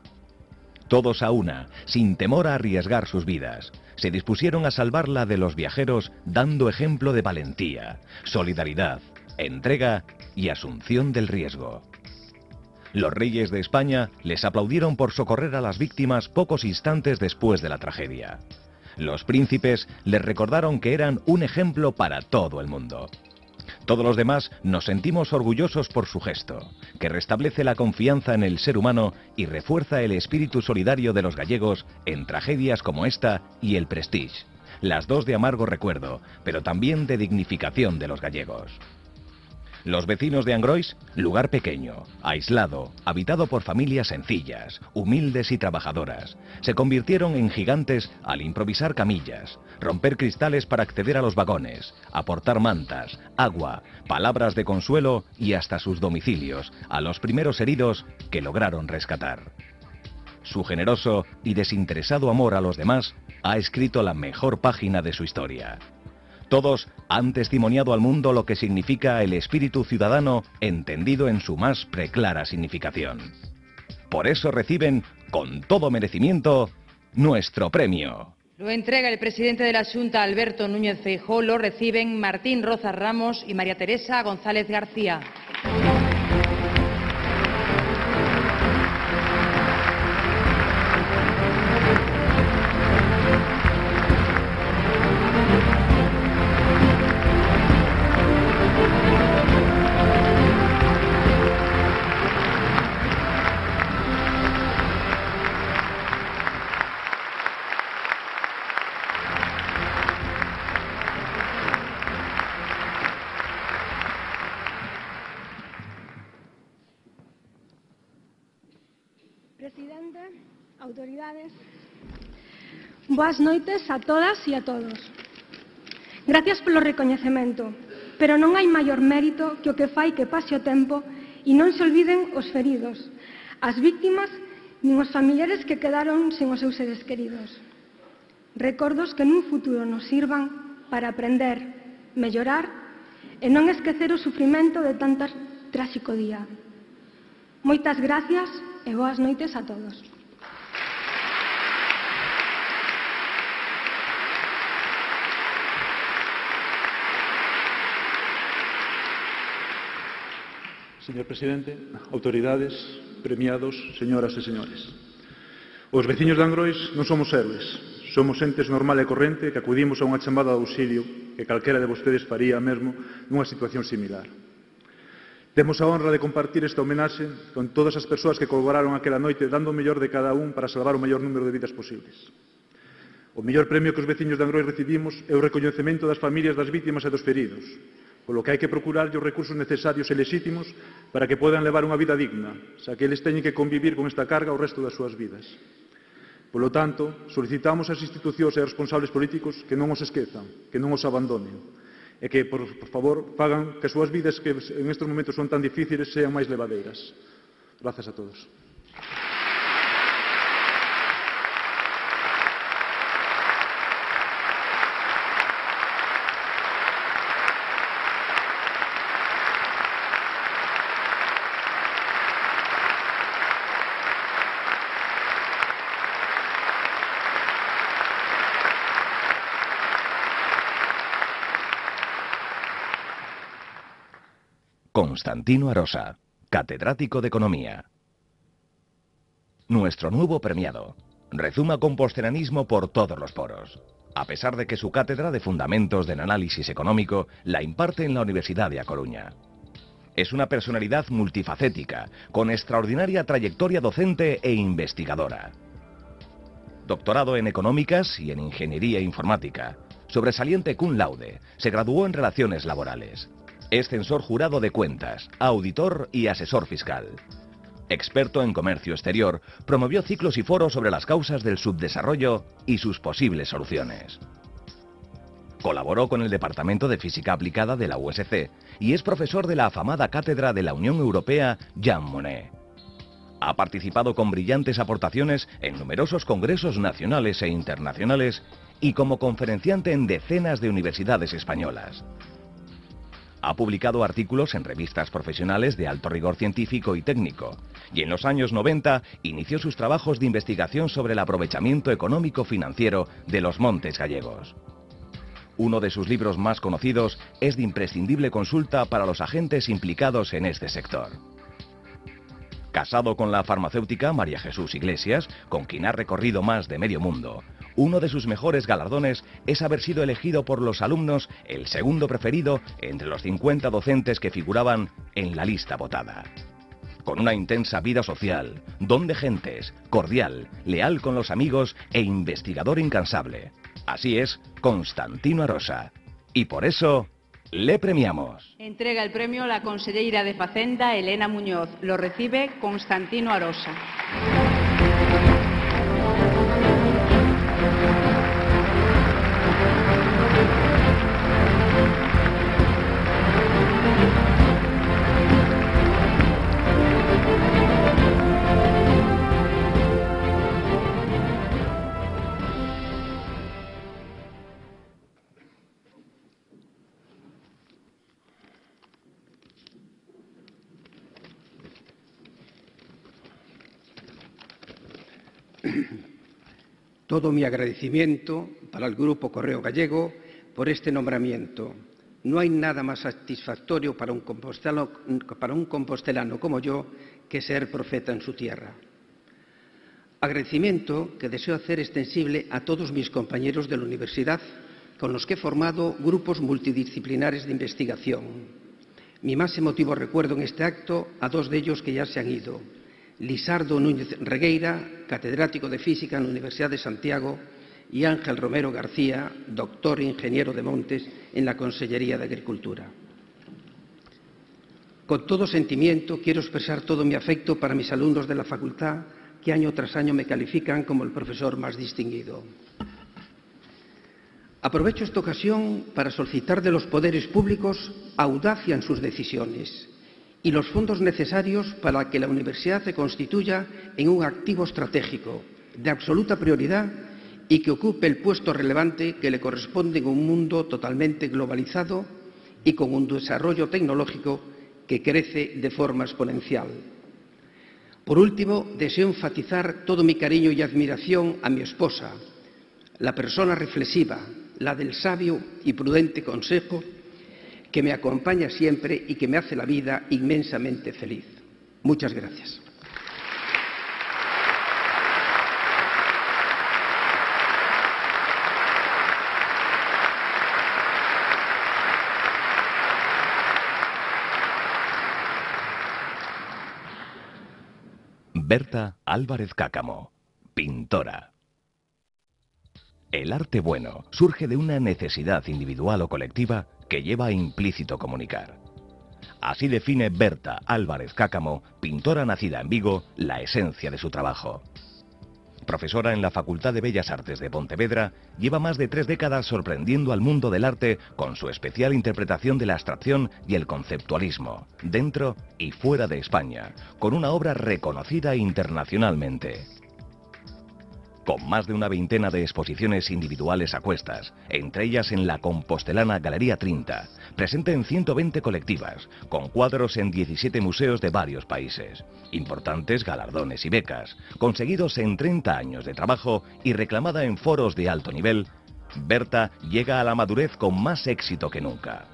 Todos a una, sin temor a arriesgar sus vidas, se dispusieron a salvarla de los viajeros, dando ejemplo de valentía, solidaridad, entrega y asunción del riesgo. Los reyes de España les aplaudieron por socorrer a las víctimas pocos instantes después de la tragedia. Los príncipes les recordaron que eran un ejemplo para todo el mundo. Todos los demás nos sentimos orgullosos por su gesto, que restablece la confianza en el ser humano y refuerza el espíritu solidario de los gallegos en tragedias como esta y el Prestige, las dos de amargo recuerdo, pero también de dignificación de los gallegos. Los vecinos de Angrois, lugar pequeño, aislado, habitado por familias sencillas, humildes y trabajadoras, se convirtieron en gigantes al improvisar camillas, romper cristales para acceder a los vagones, aportar mantas, agua, palabras de consuelo y hasta sus domicilios a los primeros heridos que lograron rescatar. Su generoso y desinteresado amor a los demás ha escrito la mejor página de su historia. Todos han testimoniado al mundo lo que significa el espíritu ciudadano entendido en su más preclara significación. Por eso reciben, con todo merecimiento, nuestro premio. Lo entrega el presidente de la Xunta, Alberto Núñez Feijóo. Lo reciben Martín Rozas Ramos y María Teresa González García. Presidente, autoridades, boas noites a todas e a todos. Gracias polo recoñecemento, pero non hai maior mérito que o que fai que pase o tempo e non se olviden os feridos, as víctimas nin os familiares que quedaron sen os seus seres queridos. Recordos que nun futuro nos sirvan para aprender, mellorar e non esquecer o sufrimento de tan tráxico día. Moitas gracias e boas noites a todos. Señor Presidente, autoridades, premiados, señoras e señores. Os veciños de Angrois non somos héroes, somos entes normal e corrente que acudimos a unha chamada de auxilio que calquera de vostedes faría mesmo nunha situación similar. Temos a honra de compartir esta homenaxe con todas as persoas que colaboraron aquela noite dando o mellor de cada un para salvar o maior número de vidas posibles. O mellor premio que os veciños de Angrois recibimos é o recoñecemento das familias das vítimas e dos feridos, polo que hai que procurar os recursos necesarios e lexítimos para que podan levar unha vida digna, xa que eles teñen que convivir con esta carga o resto das súas vidas. Polo tanto, solicitamos ás institucións e aos responsables políticos que non os esquezan, que non os abandonen, e que, por favor, fagan que as súas vidas que en estes momentos son tan difíciles sean máis levadeiras. Grazas a todos. Constantino Arosa, catedrático de Economía. Nuestro nuevo premiado rezuma compostelanismo por todos los poros, a pesar de que su cátedra de Fundamentos del Análisis Económico la imparte en la Universidad de A Coruña. Es una personalidad multifacética, con extraordinaria trayectoria docente e investigadora. Doctorado en Económicas y en Ingeniería Informática, sobresaliente cum laude, se graduó en Relaciones Laborales. Es censor jurado de cuentas, auditor y asesor fiscal. Experto en comercio exterior, promovió ciclos y foros sobre las causas del subdesarrollo y sus posibles soluciones. Colaboró con el Departamento de Física Aplicada de la USC y es profesor de la afamada cátedra de la Unión Europea Jean Monnet. Ha participado con brillantes aportaciones en numerosos congresos nacionales e internacionales y como conferenciante en decenas de universidades españolas. Ha publicado artículos en revistas profesionales de alto rigor científico y técnico, y en los años 90 inició sus trabajos de investigación sobre el aprovechamiento económico-financiero de los montes gallegos. Uno de sus libros más conocidos es de imprescindible consulta para los agentes implicados en este sector. Casado con la farmacéutica María Jesús Iglesias, con quien ha recorrido más de medio mundo, uno de sus mejores galardones es haber sido elegido por los alumnos el segundo preferido entre los 50 docentes que figuraban en la lista votada. Con una intensa vida social, don de gentes, cordial, leal con los amigos e investigador incansable. Así es Constantino Arosa. Y por eso le premiamos. Entrega el premio la conselleira de Facenda, Elena Muñoz. Lo recibe Constantino Arosa. Todo mi agradecimiento para el Grupo Correo Gallego por este nombramiento. No hay nada más satisfactorio para un compostelano como yo que ser profeta en su tierra. Agradecimiento que deseo hacer extensible a todos mis compañeros de la universidad con los que he formado grupos multidisciplinares de investigación. Mi más emotivo recuerdo en este acto a dos de ellos que ya se han ido. Lisardo Núñez Regueira, catedrático de Física en la Universidad de Santiago, y Ángel Romero García, doctor e ingeniero de montes en la Consellería de Agricultura. Con todo sentimiento quiero expresar todo mi afecto para mis alumnos de la facultad que año tras año me califican como el profesor más distinguido. Aprovecho esta ocasión para solicitar de los poderes públicos audacia en sus decisiones y los fondos necesarios para que la universidad se constituya en un activo estratégico de absoluta prioridad y que ocupe el puesto relevante que le corresponde en un mundo totalmente globalizado y con un desarrollo tecnológico que crece de forma exponencial. Por último, deseo enfatizar todo mi cariño y admiración a mi esposa, la persona reflexiva, la del sabio y prudente consejo, que me acompaña siempre y que me hace la vida inmensamente feliz. Muchas gracias. Berta Álvarez Cácamo, pintora. El arte bueno surge de una necesidad individual o colectiva que lleva implícito comunicar. Así define Berta Álvarez Cácamo, pintora nacida en Vigo, la esencia de su trabajo. Profesora en la Facultad de Bellas Artes de Pontevedra, lleva más de 3 décadas sorprendiendo al mundo del arte con su especial interpretación de la abstracción y el conceptualismo, dentro y fuera de España, con una obra reconocida internacionalmente. Con más de una veintena de exposiciones individuales a cuestas, entre ellas en la compostelana Galería 30, presente en 120 colectivas, con cuadros en 17 museos de varios países, importantes galardones y becas, conseguidos en 30 años de trabajo y reclamada en foros de alto nivel, Berta llega a la madurez con más éxito que nunca.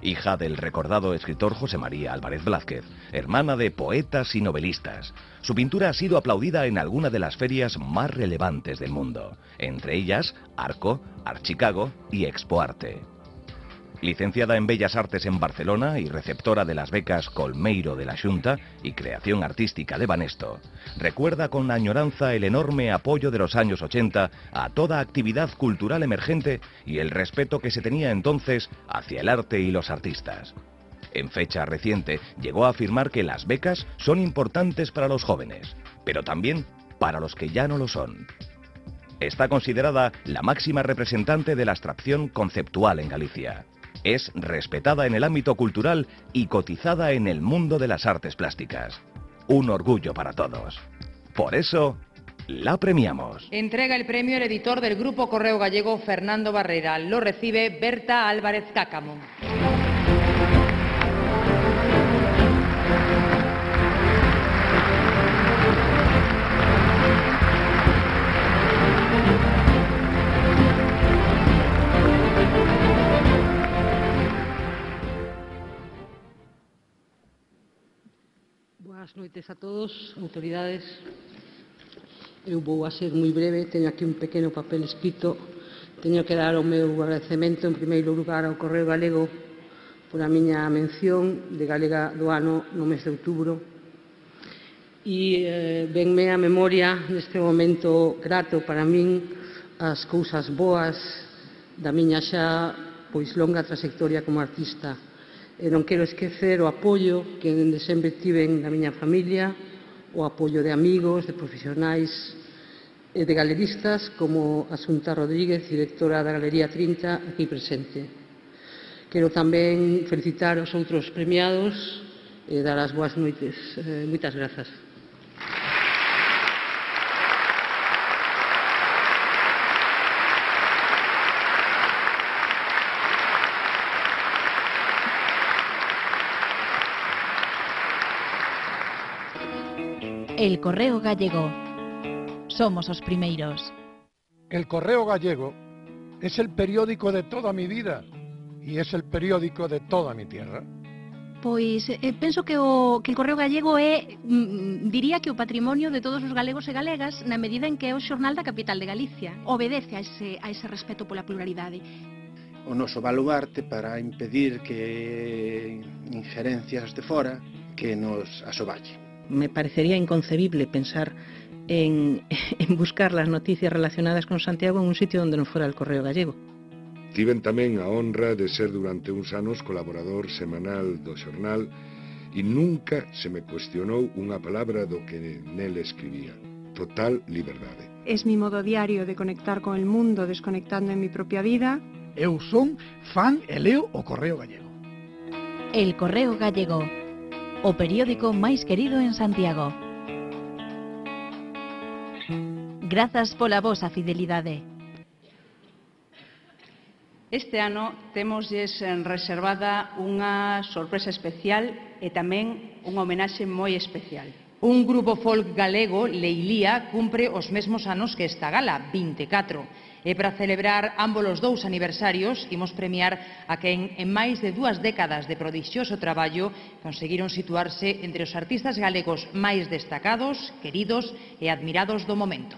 Hija del recordado escritor José María Álvarez Blázquez, hermana de poetas y novelistas, su pintura ha sido aplaudida en alguna de las ferias más relevantes del mundo, entre ellas Arco, Art Chicago y Expo Arte. Licenciada en Bellas Artes en Barcelona y receptora de las becas Colmeiro de la Xunta y Creación Artística de Banesto, recuerda con añoranza el enorme apoyo de los años 80 a toda actividad cultural emergente y el respeto que se tenía entonces hacia el arte y los artistas. En fecha reciente llegó a afirmar que las becas son importantes para los jóvenes, pero también para los que ya no lo son. Está considerada la máxima representante de la abstracción conceptual en Galicia. Es respetada en el ámbito cultural y cotizada en el mundo de las artes plásticas. Un orgullo para todos. Por eso, la premiamos. Entrega el premio el editor del Grupo Correo Gallego, Fernando Barrera. Lo recibe Berta Álvarez Cácamo. Buenas noites a todos, autoridades. Eu vou a ser moi breve, teño aquí un pequeno papel escrito. Teño que dar o meu agradecemento en primeiro lugar ao Correo Galego por a miña mención de Galega do Ano no mes de outubro. E venme a memoria neste momento grato para min as cousas boas da miña xa longa trayectoria como artista. E non quero esquecer o apoio que dende sempre tiven da miña familia, o apoio de amigos, de profesionais e de galeristas como Asunta Rodríguez, directora da Galería 30, aquí presente. Quero tamén felicitar os outros premiados e dar as boas noites. Moitas grazas. El Correo Gallego. Somos os primeiros. El Correo Gallego es el periódico de toda mi vida y es el periódico de toda mi tierra. Pois penso que o Correo Gallego é, diría que o patrimonio de todos os galegos e galegas na medida en que é o xornal da capital de Galicia. Obedece a ese respeto pola pluralidade. O noso baluarte para impedir que injerencias de fora que nos asoballe. Me parecería inconcebible pensar en buscar las noticias relacionadas con Santiago en un sitio donde non fora el Correo Gallego. Tiven tamén a honra de ser durante uns anos colaborador semanal do xornal e nunca se me cuestionou unha palabra do que nel escribía. Total liberdade. Es mi modo diario de conectar con el mundo desconectando en mi propia vida. Eu son fan e leo o Correo Gallego. El Correo Gallego, o periódico máis querido en Santiago. Grazas pola vosa fidelidade. Este ano temosles reservada unha sorpresa especial e tamén unha homenaxe moi especial. Un grupo folk galego, Leilía, cumpre os mesmos anos que esta gala, 24. E para celebrar ambos os dous aniversarios, imos premiar a quen en máis de 2 décadas de prodixioso traballo conseguiron situarse entre os artistas galegos máis destacados, queridos e admirados do momento.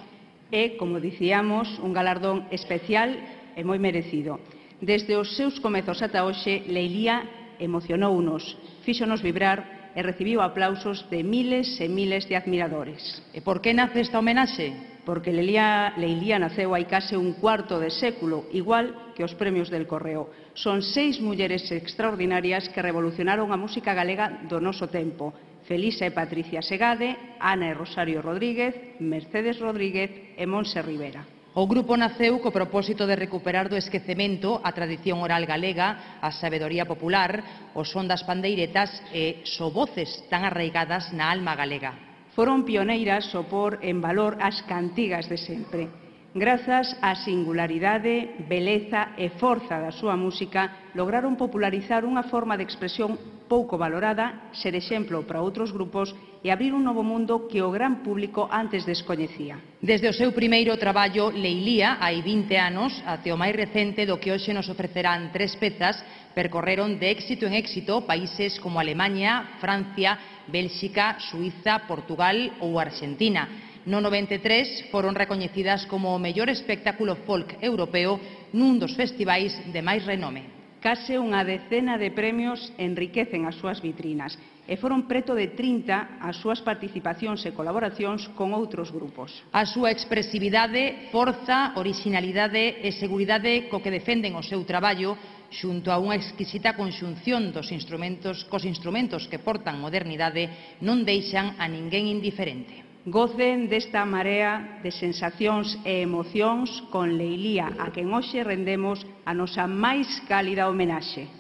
É, como dicíamos, un galardón especial e moi merecido. Desde os seus comezos ata hoxe, Leilía emocionounos, fíxonos vibrar e recibiu aplausos de miles e miles de admiradores. E por que nace esta homenaxe? Porque Leilía naceu hai case un cuarto de século, igual que os premios del Correo. Son 6 mulleres extraordinarias que revolucionaron a música galega do noso tempo. Felisa e Patricia Segade, Ana e Rosario Rodríguez, Mercedes Rodríguez e Montse Rivera. O grupo naceu co propósito de recuperar do esquecemento a tradición oral galega, a sabedoría popular, o son das pandeiretas e sovoces tan arraigadas na alma galega. Foron pioneiras ao pôr en valor as cantigas de sempre. Grazas á singularidade, beleza e forza da súa música, lograron popularizar unha forma de expresión pouco valorada, ser exemplo para outros grupos e abrir un novo mundo que o gran público antes descoñecía. Desde o seu primeiro traballo, Leilía, hai 20 anos, até o máis recente do que hoxe nos ofrecerán 3 pezas, percorreron de éxito en éxito países como Alemaña, Francia, Bélxica, Suíza, Portugal ou Argentina. No 93 foron recoñecidas como o mellor espectáculo folk europeo nun dos festivais de máis renome. Case unha decena de premios enriquecen as súas vitrinas e foron preto de 30 as súas participacións e colaboracións con outros grupos. A súa expresividade, forza, orixinalidade e seguridade co que defenden o seu traballo xunto a unha exquisita conxunción cos instrumentos que portan modernidade non deixan a ninguén indiferente. Gocen desta marea de sensacións e emocións con Leilía, a quen hoxe rendemos a nosa máis cálida homenaxe.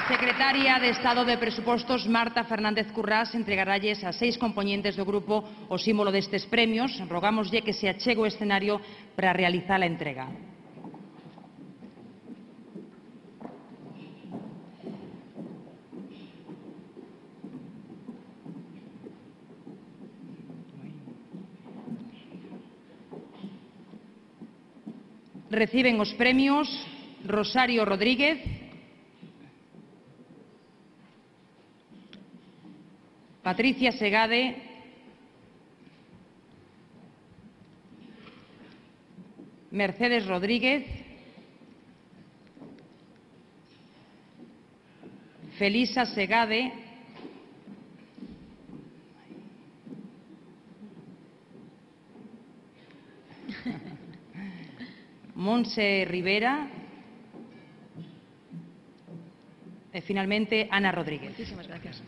Secretaria de Estado de Presupostos, Marta Fernández Currás, entregaralles a 6 compoñentes do grupo o símbolo destes premios. Rogámoslle que se achegue o escenario para realizar a entrega. Reciben os premios Rosario Rodríguez, Patricia Segade, Mercedes Rodríguez, Felisa Segade, Montse Rivera e finalmente Ana Rodríguez. Muchísimas gracias.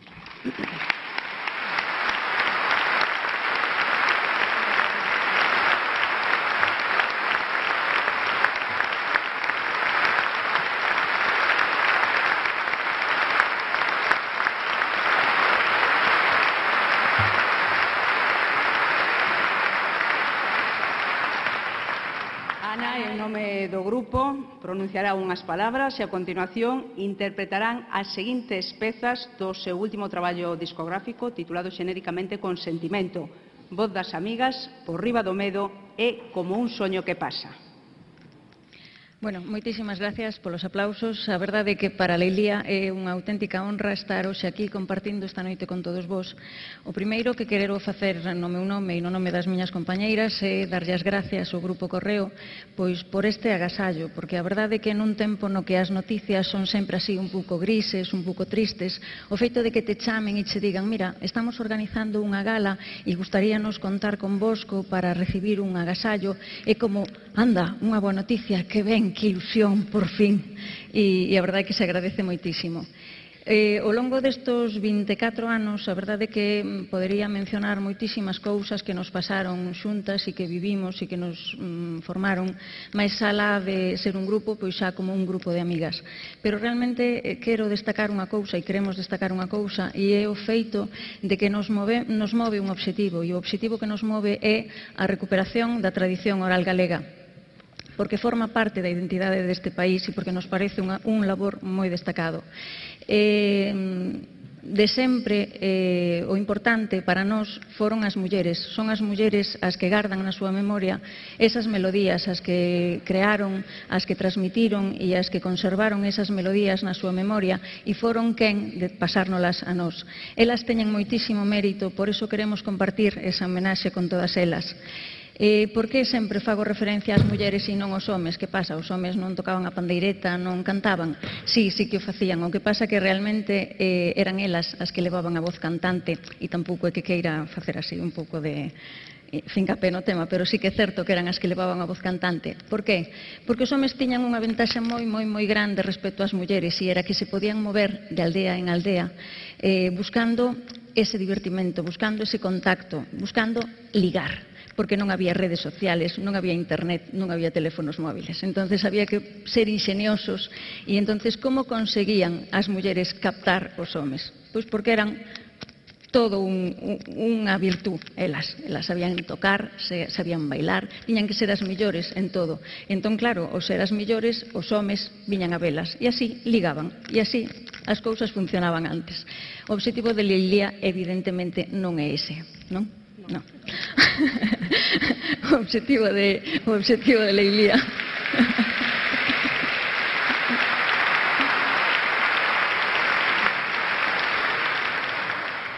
Ana, en nome do grupo, pronunciará unhas palabras e a continuación interpretarán as seguintes pezas do seu último traballo discográfico titulado xenéricamente Consentimento, Voz das amigas, Por riba do medo e Como un soño que pasa. Bueno, moitísimas gracias polos aplausos. A verdade é que para Leilía é unha auténtica honra estar hoxe aquí compartindo esta noite con todos vós. O primeiro que quero facer no meu nome e no nome das miñas compañeiras é darlle as gracias ao Grupo Correo pois por este agasallo, porque a verdade é que nun tempo no que as noticias son sempre así un pouco grises, un pouco tristes, o feito de que te chamen e che digan mira, estamos organizando unha gala e gustaríanos contar convosco para recibir un agasallo, é como, anda, unha boa noticia, que ben, que ilusión, por fin, e a verdade é que se agradece moitísimo. Ao longo destos 24 anos, a verdade é que podería mencionar moitísimas cousas que nos pasaron xuntas e que vivimos e que nos formaron, máis alá de ser un grupo, pois xa como un grupo de amigas. Pero realmente quero destacar unha cousa e queremos destacar unha cousa e é o feito de que nos move un obxectivo e o obxectivo que nos move é a recuperación da tradición oral galega, porque forma parte da identidade deste país e porque nos parece un labor moi destacado. De sempre, o importante para nós foron as mulleres. Son as mulleres as que gardan na súa memoria esas melodías, as que crearon, as que transmitiron e as que conservaron esas melodías na súa memoria e foron quen de pasárnolas a nós. Elas teñen moitísimo mérito, por iso queremos compartir esa homenaxe con todas elas. Por que sempre fago referencia ás mulleres e non aos homes? Que pasa? Os homes non tocaban a pandeireta, non cantaban? Sí que o facían. O que pasa que realmente eran elas as que levaban a voz cantante e tampouco é que queira facer así un pouco de fincapé no tema, pero sí que é certo que eran as que levaban a voz cantante. Por qué? Porque os homes tiñan unha ventaxa moi grande respecto ás mulleres e era que se podían mover de aldea en aldea buscando ese divertimento, buscando ese contacto, buscando ligar, porque non había redes sociales, non había internet, non había teléfonos móviles. Entonces había que ser ingeniosos e entonces como conseguían as mulleres captar os homes? Pois porque eran todo unha virtud, elas sabían tocar, sabían bailar, tiñan que ser as millores en todo. Entón, claro, ao ser as millores, os homes viñan a velas e así ligaban, e así as cousas funcionaban antes. O obxectivo de Leilía evidentemente non é ese, non? Non. O obxectivo de Leilía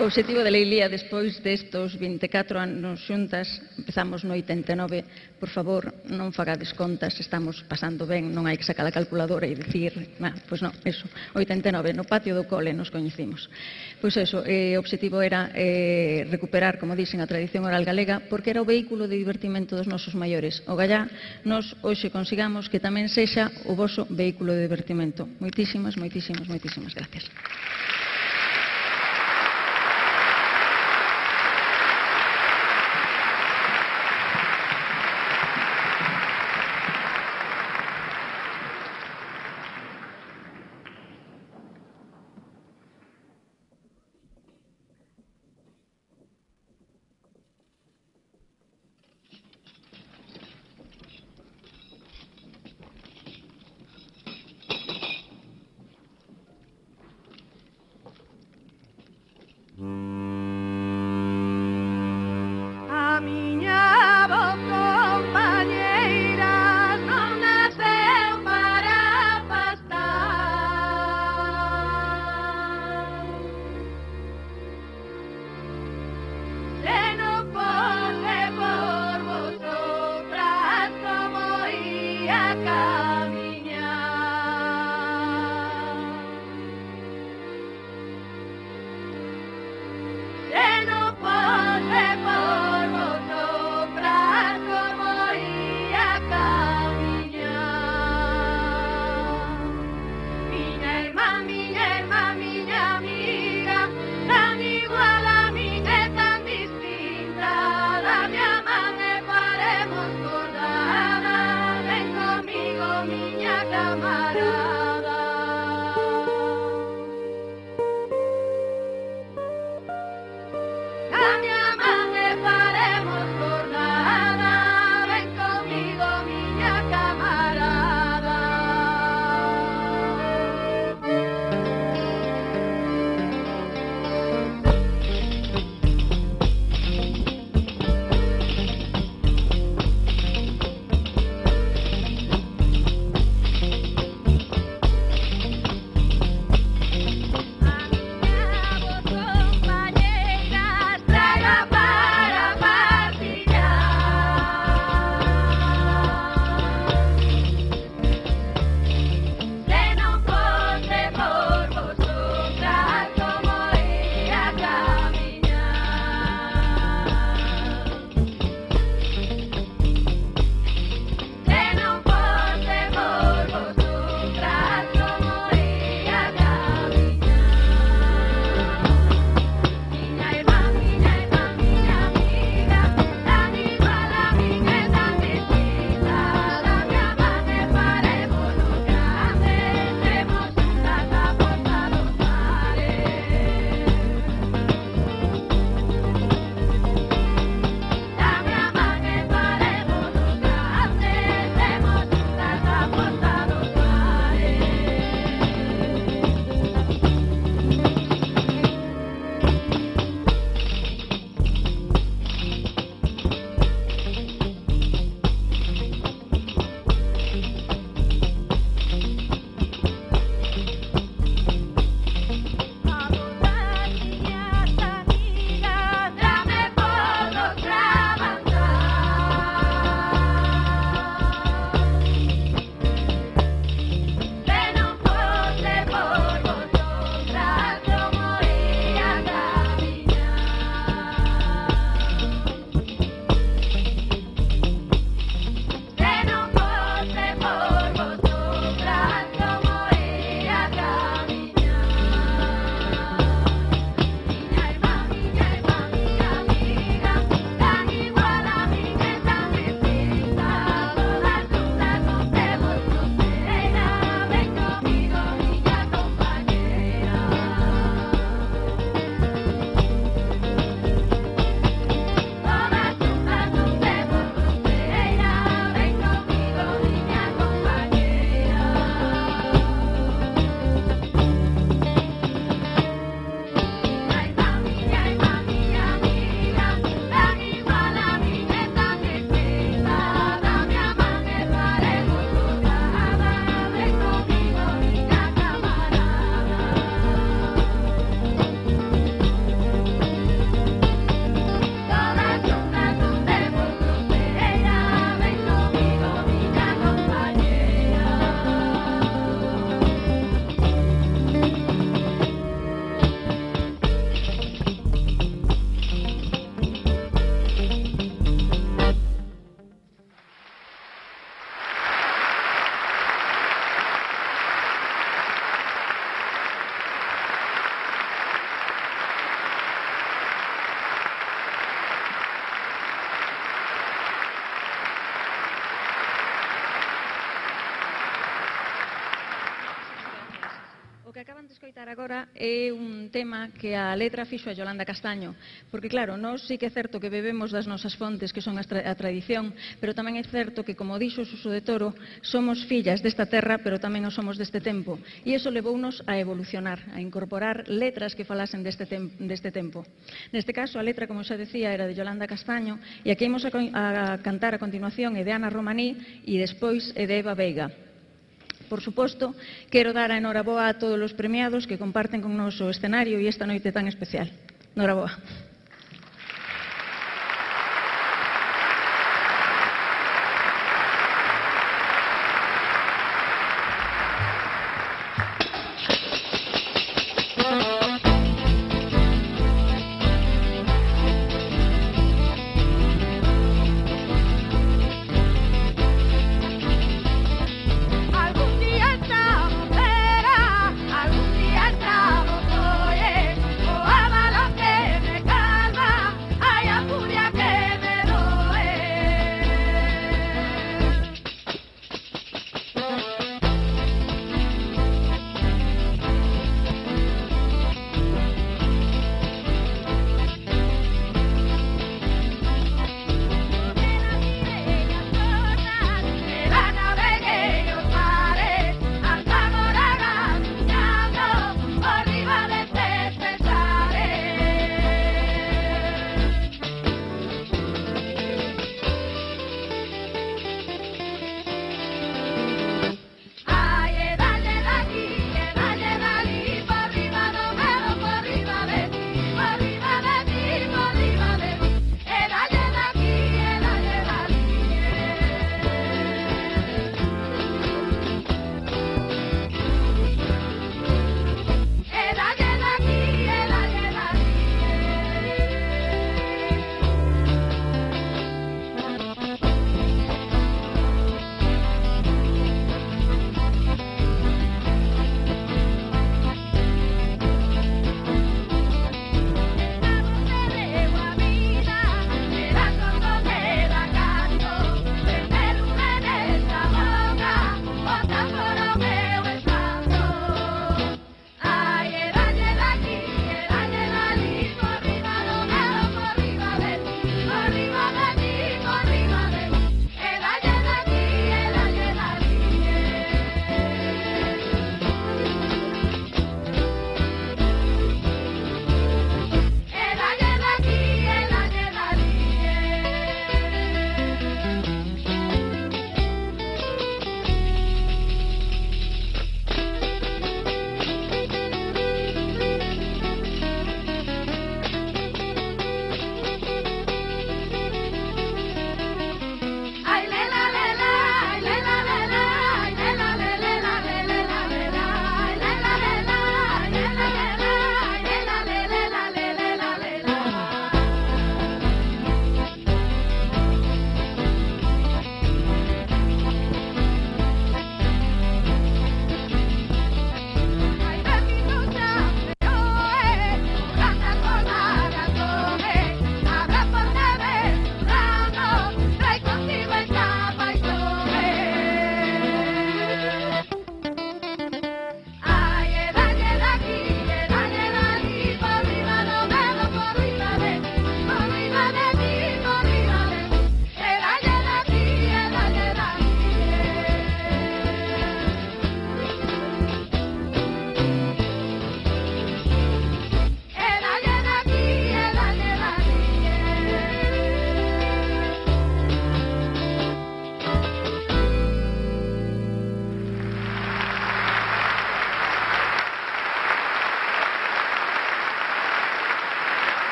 O obxectivo de Leilía, despois destos 24 anos xuntas, empezamos no 89, por favor, non fagades contas, estamos pasando ben, non hai que sacar a calculadora e dicir, pois non, eso, 89, no patio do cole nos coñecimos. Pois eso, o obxectivo era recuperar, como dixen, a tradición oral galega, porque era o vehículo de divertimento dos nosos maiores. O gallá, nos hoxe consigamos que tamén sexa o voso vehículo de divertimento. Moitísimas gracias. que acaban de escoitar agora é un tema que a letra fixo a Yolanda Castaño, porque claro, nós sí que é certo que bebemos das nosas fontes, que son a tradición, pero tamén é certo que, como dixo Suso de Toro, somos fillas desta terra, pero tamén o somos deste tempo, e iso levounos a evolucionar, a incorporar letras que falasen deste tempo. Neste caso, a letra, como xa decía, era de Yolanda Castaño, e a que imos a cantar a continuación é de Ana Romaní e despois é de Eva Veiga. Por suposto, quero dar a enhoraboa a todos os premiados que comparten con nos o escenario e esta noite tan especial. Enhoraboa. Algún día estamos hoy, o a que me cae.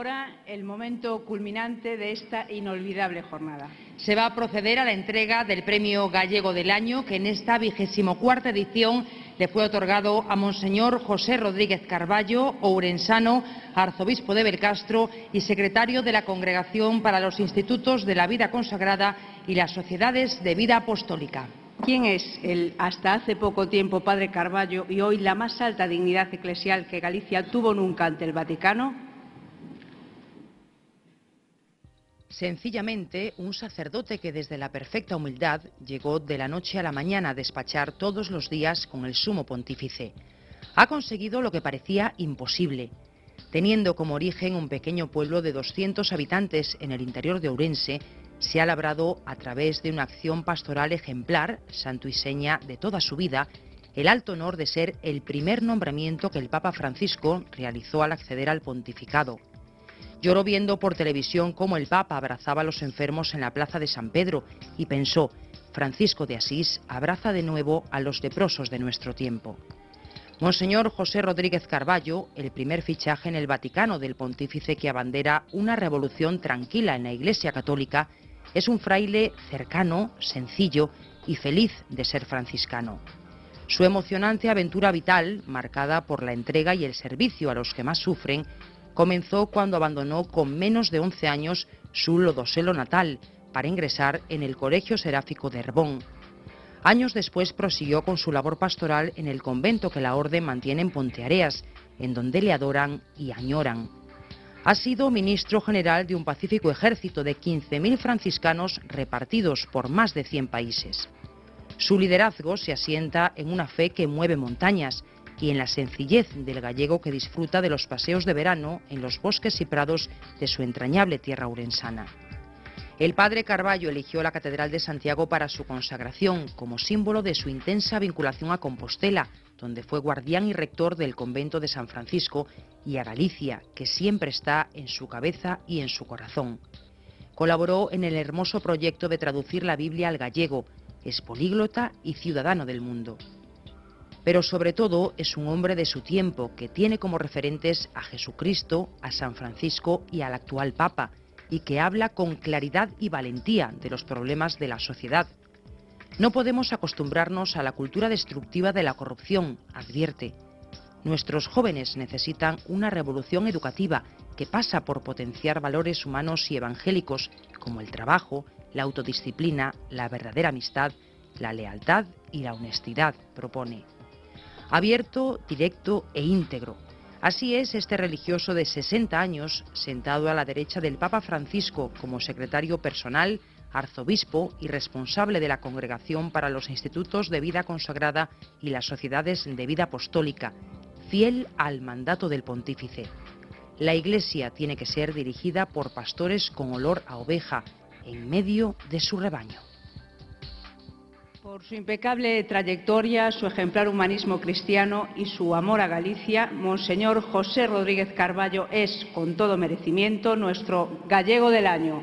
ahora el momento culminante de esta inolvidable jornada. Se va a proceder a la entrega del Premio Gallego del Año, que en esta 24ª edición le fue otorgado a Monseñor José Rodríguez Carballo, ourensano, arzobispo de Belcastro y secretario de la Congregación para los Institutos de la Vida Consagrada y las Sociedades de Vida Apostólica. ¿Quién es el hasta hace poco tiempo Padre Carballo y hoy la más alta dignidad eclesial que Galicia tuvo nunca ante el Vaticano? Sencillamente, un sacerdote que desde la perfecta humildad llegó de la noche a la mañana a despachar todos los días con el sumo pontífice. Ha conseguido lo que parecía imposible. Teniendo como origen un pequeño pueblo de 200 habitantes en el interior de Ourense, se ha labrado a través de una acción pastoral ejemplar, santo y seña de toda su vida, el alto honor de ser el primer nombramiento que el Papa Francisco realizó al acceder al pontificado. Lloró viendo por televisión cómo el Papa abrazaba a los enfermos en la plaza de San Pedro y pensó: Francisco de Asís abraza de nuevo a los leprosos de nuestro tiempo. Monseñor José Rodríguez Carballo, el primer fichaje en el Vaticano del pontífice que abandera una revolución tranquila en la Iglesia Católica, es un fraile cercano, sencillo y feliz de ser franciscano. Su emocionante aventura vital, marcada por la entrega y el servicio a los que más sufren, comenzó cuando abandonó con menos de 11 años su Lodoselo natal para ingresar en el Colegio Seráfico de Herbón. Años después prosiguió con su labor pastoral en el convento que la Orden mantiene en Ponteareas, en donde le adoran y añoran. Ha sido ministro general de un pacífico ejército de 15.000 franciscanos repartidos por más de 100 países. Su liderazgo se asienta en una fe que mueve montañas y en la sencillez del gallego que disfruta de los paseos de verano en los bosques y prados de su entrañable tierra ourensana. El padre Carballo eligió la Catedral de Santiago para su consagración, como símbolo de su intensa vinculación a Compostela, donde fue guardián y rector del convento de San Francisco, y a Galicia, que siempre está en su cabeza y en su corazón. Colaboró en el hermoso proyecto de traducir la Biblia al gallego, es políglota y ciudadano del mundo. Pero sobre todo es un hombre de su tiempo, que tiene como referentes a Jesucristo, a San Francisco y al actual Papa, y que habla con claridad y valentía de los problemas de la sociedad. No podemos acostumbrarnos a la cultura destructiva de la corrupción, advierte. Nuestros jóvenes necesitan una revolución educativa que pasa por potenciar valores humanos y evangélicos como el trabajo, la autodisciplina, la verdadera amistad, la lealtad y la honestidad, propone. Abierto, directo e íntegro. Así es este religioso de 60 años, sentado a la derecha del Papa Francisco como secretario personal, arzobispo y responsable de la Congregación para los Institutos de Vida Consagrada y las Sociedades de Vida Apostólica, fiel al mandato del pontífice. La Iglesia tiene que ser dirigida por pastores con olor a oveja, en medio de su rebaño. Por su impecable trayectoria, su ejemplar humanismo cristiano y su amor a Galicia, Monseñor José Rodríguez Carballo es, con todo merecimiento, nuestro Gallego del Año.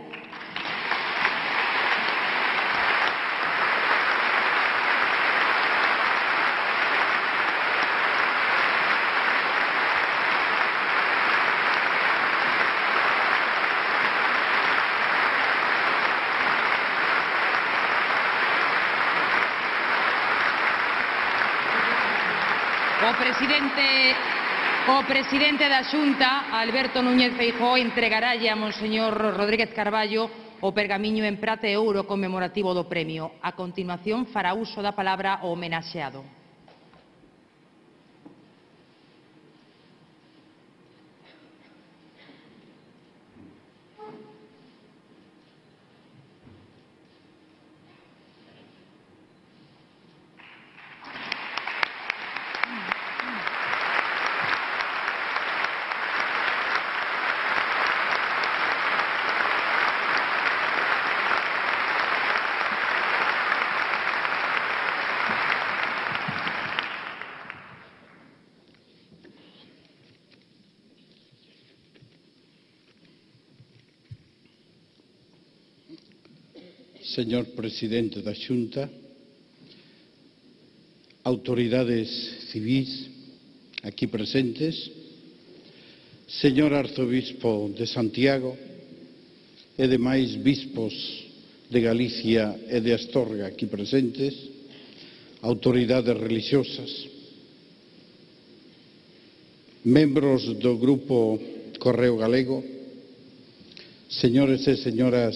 O presidente da Xunta, Alberto Núñez Feijóo, entregará a Monseñor Rodríguez Carballo o pergamiño en prata e ouro conmemorativo do premio. A continuación fará uso da palabra o homenaxeado. Señor Presidente da Xunta, autoridades civís aquí presentes, señor arzobispo de Santiago e demais bispos de Galicia e de Astorga aquí presentes, autoridades religiosas, membros do Grupo Correo Galego, señores e señoras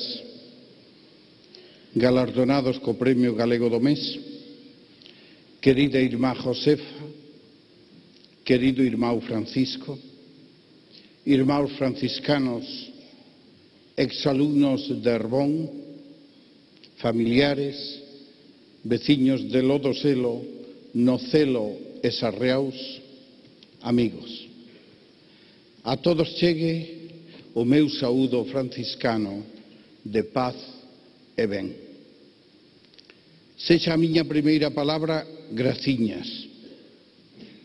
galardonados co Premio Galego do Mes, querida irmá Josefa, querido irmão Francisco, irmãos franciscanos, exalumnos de Herbón, familiares, veciños de Lodoselo, Nocelo e Sarriaus, amigos. A todos chegue o meu saúdo franciscano de paz e ben. Sexa a miña primeira palabra graciñas.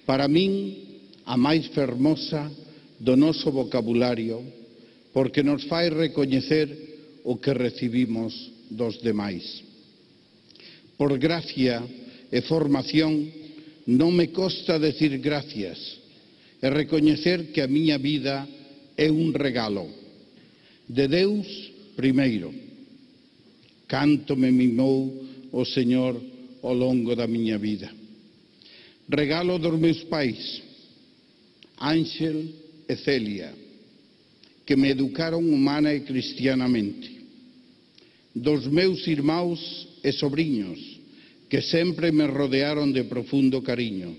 Para min, a máis fermosa do noso vocabulario, porque nos fai recoñecer o que recibimos dos demais. Por gracia e formación non me costa decir gracias e recoñecer que a miña vida é un regalo de Deus primeiro. Canto me mimou o Señor ao longo da miña vida. Regalo dos meus pais, Ángel e Celia, que me educaron humana e cristianamente. Dos meus irmãos e sobrinhos, que sempre me rodearon de profundo cariño.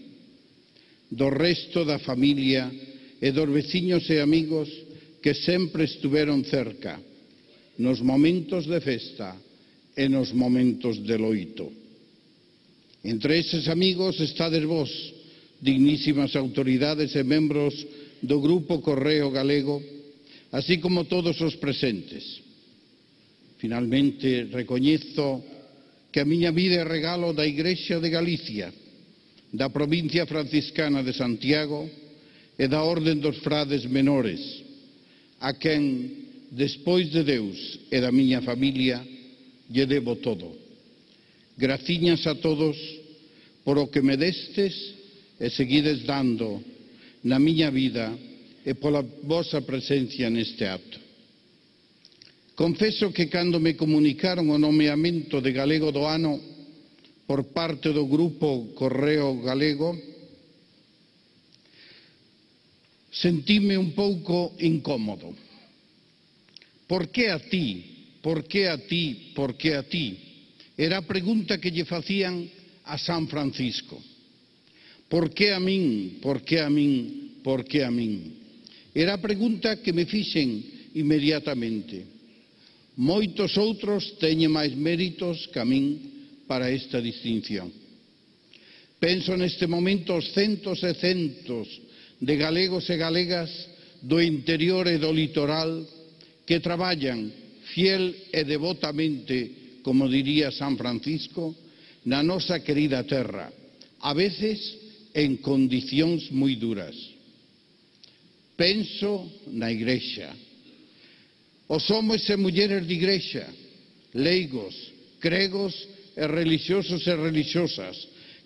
Do resto da familia e dos veciños e amigos que sempre estuveron cerca, nos momentos de festa e nos momentos de loito. Entre eses amigos estades vos, dignísimas autoridades e membros do Grupo Correo Galego, así como todos os presentes. Finalmente, recoñezo que a miña vida é regalo da Igrexa de Galicia, da provincia franciscana de Santiago e da Orden dos Frades Menores, a quen, despois de Deus e da miña familia, lle debo todo. Graciñas a todos por o que me destes e seguides dando na miña vida e pola vosa presencia neste acto. Confeso que cando me comunicaron o nomeamento de Galego do Ano por parte do Grupo Correo Galego, sentime un pouco incómodo. Por que a ti? Por que a ti? Por que a ti? Era a pregunta que lle facían a San Francisco. Por que a min? Por que a min? Por que a min? Era a pregunta que me fixen inmediatamente. Moitos outros teñen máis méritos que a min para esta distinción. Penso neste momento os centos e centos de galegos e galegas do interior e do litoral que traballan fiel e devotamente, como diría San Francisco, na nosa querida terra, a veces en condicións moi duras. Penso na Igrexa. Os homens e mulleres de Igrexa, leigos, cregos e religiosos e religiosas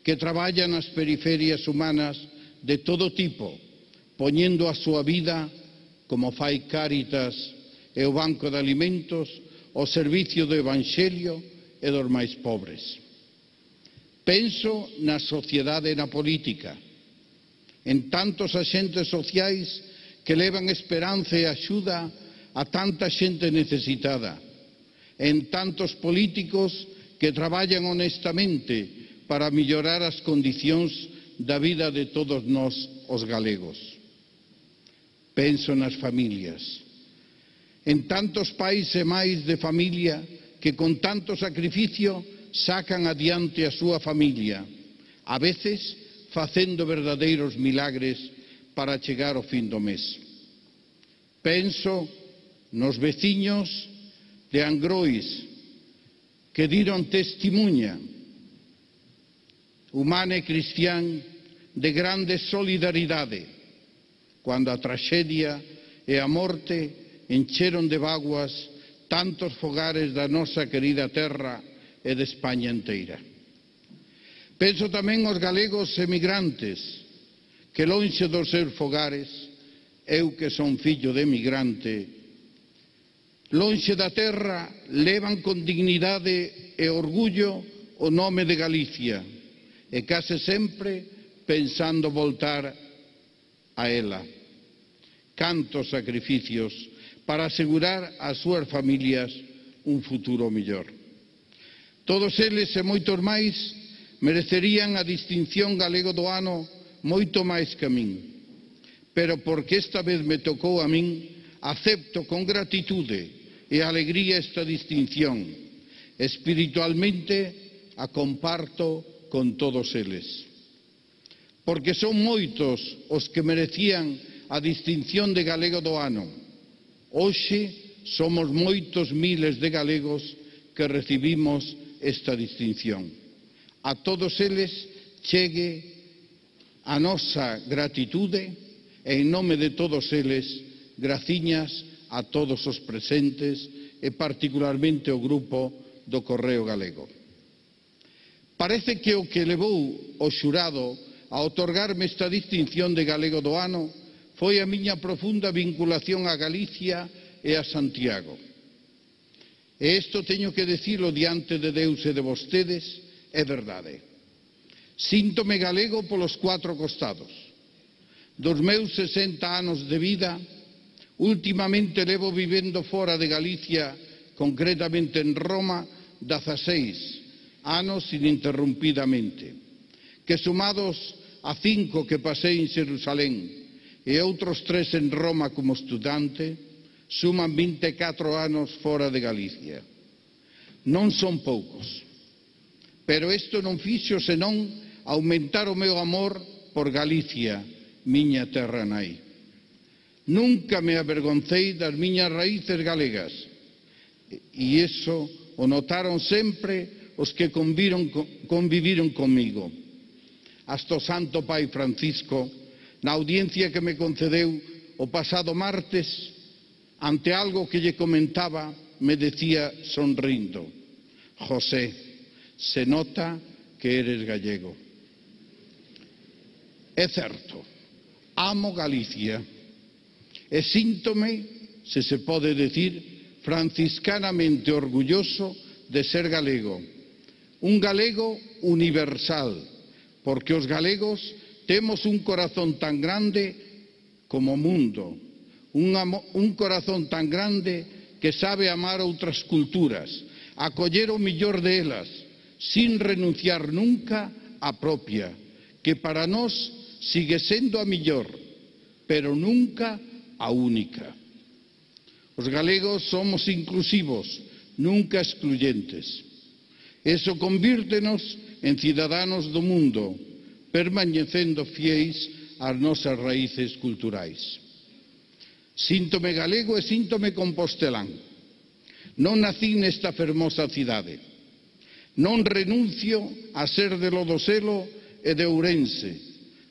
que traballan nas periferias humanas de todo tipo, poñendo a súa vida, como fai Cáritas e o Banco de Alimentos, ao servicio do Evanxelio e dos máis pobres. Penso na sociedade e na política, en tantos axentes sociais que levan esperanza e axuda a tanta xente necesitada, en tantos políticos que traballan honestamente para mellorar as condicións da vida de todos nós, os galegos. Penso nas familias, en tantos pais e máis de familia que con tanto sacrificio sacan adiante a súa familia, a veces facendo verdadeiros milagres para chegar ao fin do mes. Penso nos veciños de Angrois que diron testimuña humana e cristián de grande solidaridade cando a traxedia e a morte encheron de vaguas tantos fogares da nosa querida terra e de España inteira. Penso tamén os galegos emigrantes que lonxe dos seus fogares eu que son fillo de emigrante, lonxe da terra levan con dignidade e orgullo o nome de Galicia e case sempre pensando voltar a ela. Cantos sacrificios para asegurar ás súas familias un futuro mellor. Todos eles e moitos máis merecerían a distinción galego do ano moito máis que a min. Pero porque esta vez me tocou a min, acepto con gratitude e alegría esta distinción. Espiritualmente a comparto con todos eles. Porque son moitos os que merecían a distinción de galego do ano. Hoxe somos moitos miles de galegos que recibimos esta distinción. A todos eles chegue a nosa gratitude e en nome de todos eles, graciñas a todos os presentes e particularmente ao grupo do Correo Galego. Parece que o que levou o xurado a outorgarme esta distinción de galego do ano foi a miña profunda vinculación a Galicia e a Santiago. E isto teño que dicilo diante de Deus e de vostedes, é verdade. Síntome galego polos 4 costados. Dos meus 60 anos de vida, últimamente levo vivendo fora de Galicia, concretamente en Roma, 16 anos ininterrumpidamente, que sumados a 5 que pasei en Xerusalén e outros 3 en Roma como estudante, suman 24 anos fora de Galicia. Non son poucos, pero isto non fixo senón aumentar o meu amor por Galicia, miña terra nai. Nunca me avergoncei das miñas raíces galegas e iso o notaron sempre os que conviviron comigo. Hasta o Santo Pai Francisco, na audiencia que me concedeu o pasado martes, ante algo que lle comentaba, me decía sonrindo: José, se nota que eres gallego. É certo. Amo Galicia e síntome, se se pode decir, franciscanamente orgulloso de ser galego. Un galego universal, porque os galegos temos un corazón tan grande como o mundo, un corazón tan grande que sabe amar outras culturas, acoller o mellor delas, sin renunciar nunca á propia, que para nós sigue sendo a mellor, pero nunca a única. Os galegos somos inclusivos, nunca excluyentes. Eso convírtenos en ciudadanos do mundo, permanecendo fiéis ás nosas raíces culturais. Síntome galego e síntome compostelán. Non nací nesta fermosa cidade. Non renuncio a ser de Lodoselo e de Ourense,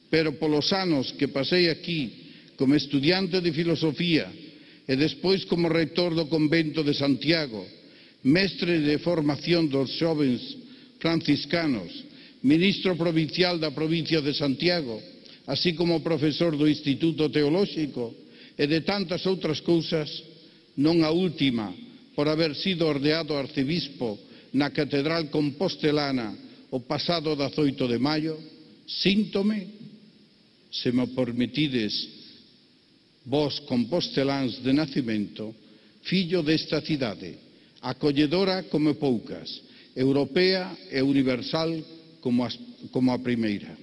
pero polos anos que pasei aquí como estudiante de filosofía e despois como reitor do convento de Santiago, mestre de formación dos xovens franciscanos, ministro provincial da provincia de Santiago, así como profesor do Instituto Teolóxico e de tantas outras cousas, non a última por haber sido ordeado arcebispo na Catedral Compostelana o pasado 18 de maio, síntome, se me permitides, vós composteláns de nacimento, fillo desta cidade, acolledora como poucas, europea e universal como a primeira.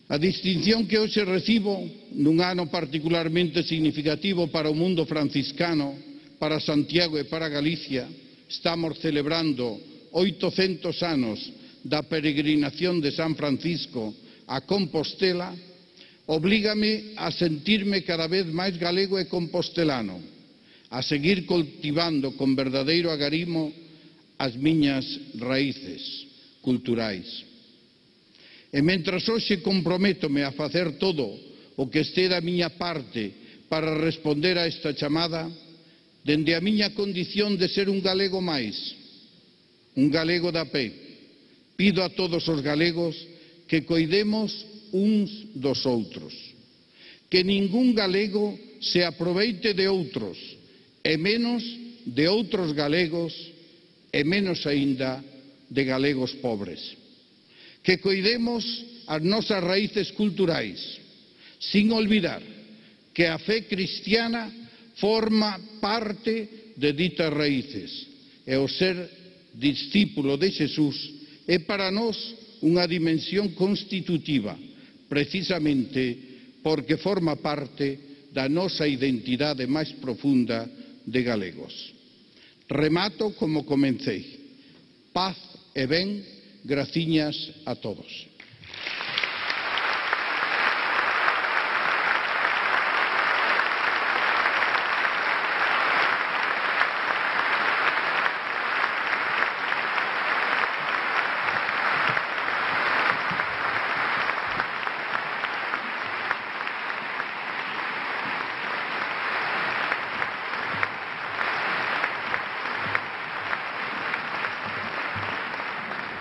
A distinción que hoxe recibo nun ano particularmente significativo para o mundo franciscano, para Santiago e para Galicia, estamos celebrando 800 anos da peregrinación de San Francisco a Compostela, oblígame a sentirme cada vez máis galego e compostelano, a seguir cultivando con verdadeiro agarimo as miñas raíces culturais. E mentras hoxe comprométome a facer todo o que este da miña parte para responder a esta chamada, dende a miña condición de ser un galego máis, un galego da pé, pido a todos os galegos que coidemos uns dos outros, que ningún galego se aproveite de outros, e menos de outros galegos, e menos aínda de galegos pobres. Que coidemos as nosas raíces culturais, sin olvidar que a fe cristiana forma parte de ditas raíces, e o ser discípulo de Xesús é para nós unha dimensión constitutiva, precisamente porque forma parte da nosa identidade máis profunda de galegos. Remato como comecei. Paz e ben, graciñas a todos.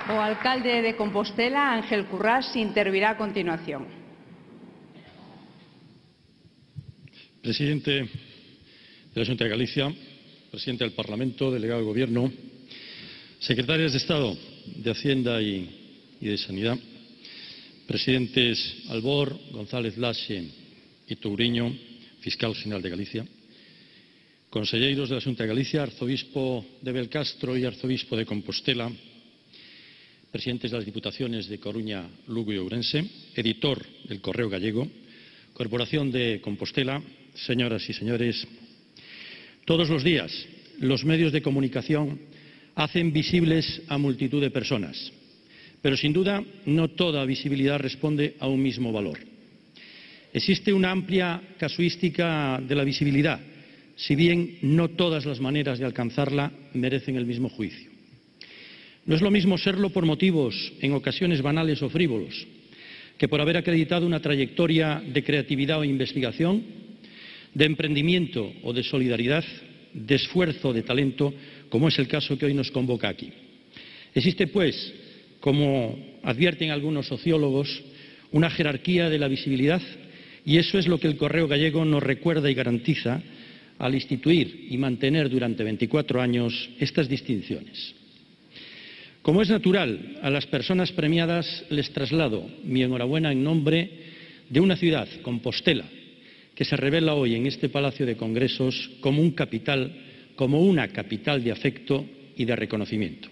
O alcalde de Compostela, Ángel Currás, intervirá a continuación. Presidente de la Xunta de Galicia, presidente del Parlamento, delegado del Gobierno, secretarias de Estado de Hacienda y de Sanidad, presidentes Albor, González Laxe y Touriño, fiscal general de Galicia, conselleiros de la Xunta de Galicia, arzobispo de Belcastro y arzobispo de Compostela, presidentes de las Diputaciones de Coruña, Lugo y Ourense, editor del Correo Gallego, Corporación de Compostela, señoras y señores, todos los días los medios de comunicación hacen visibles a multitud de personas, pero sin duda no toda visibilidad responde a un mismo valor. Existe una amplia casuística de la visibilidad, si bien no todas las maneras de alcanzarla merecen el mismo juicio. No es lo mismo serlo por motivos en ocasiones banales o frívolos, que por haber acreditado una trayectoria de creatividad o investigación, de emprendimiento o de solidaridad, de esfuerzo o de talento, como es el caso que hoy nos convoca aquí. Existe, pues, como advierten algunos sociólogos, una jerarquía de la visibilidad, y eso es lo que el Correo Gallego nos recuerda y garantiza al instituir y mantener durante 24 años estas distinciones. Como es natural, a las personas premiadas les traslado mi enhorabuena en nombre de una ciudad, Compostela, que se revela hoy en este Palacio de Congresos como una capital de afecto y de reconocimiento.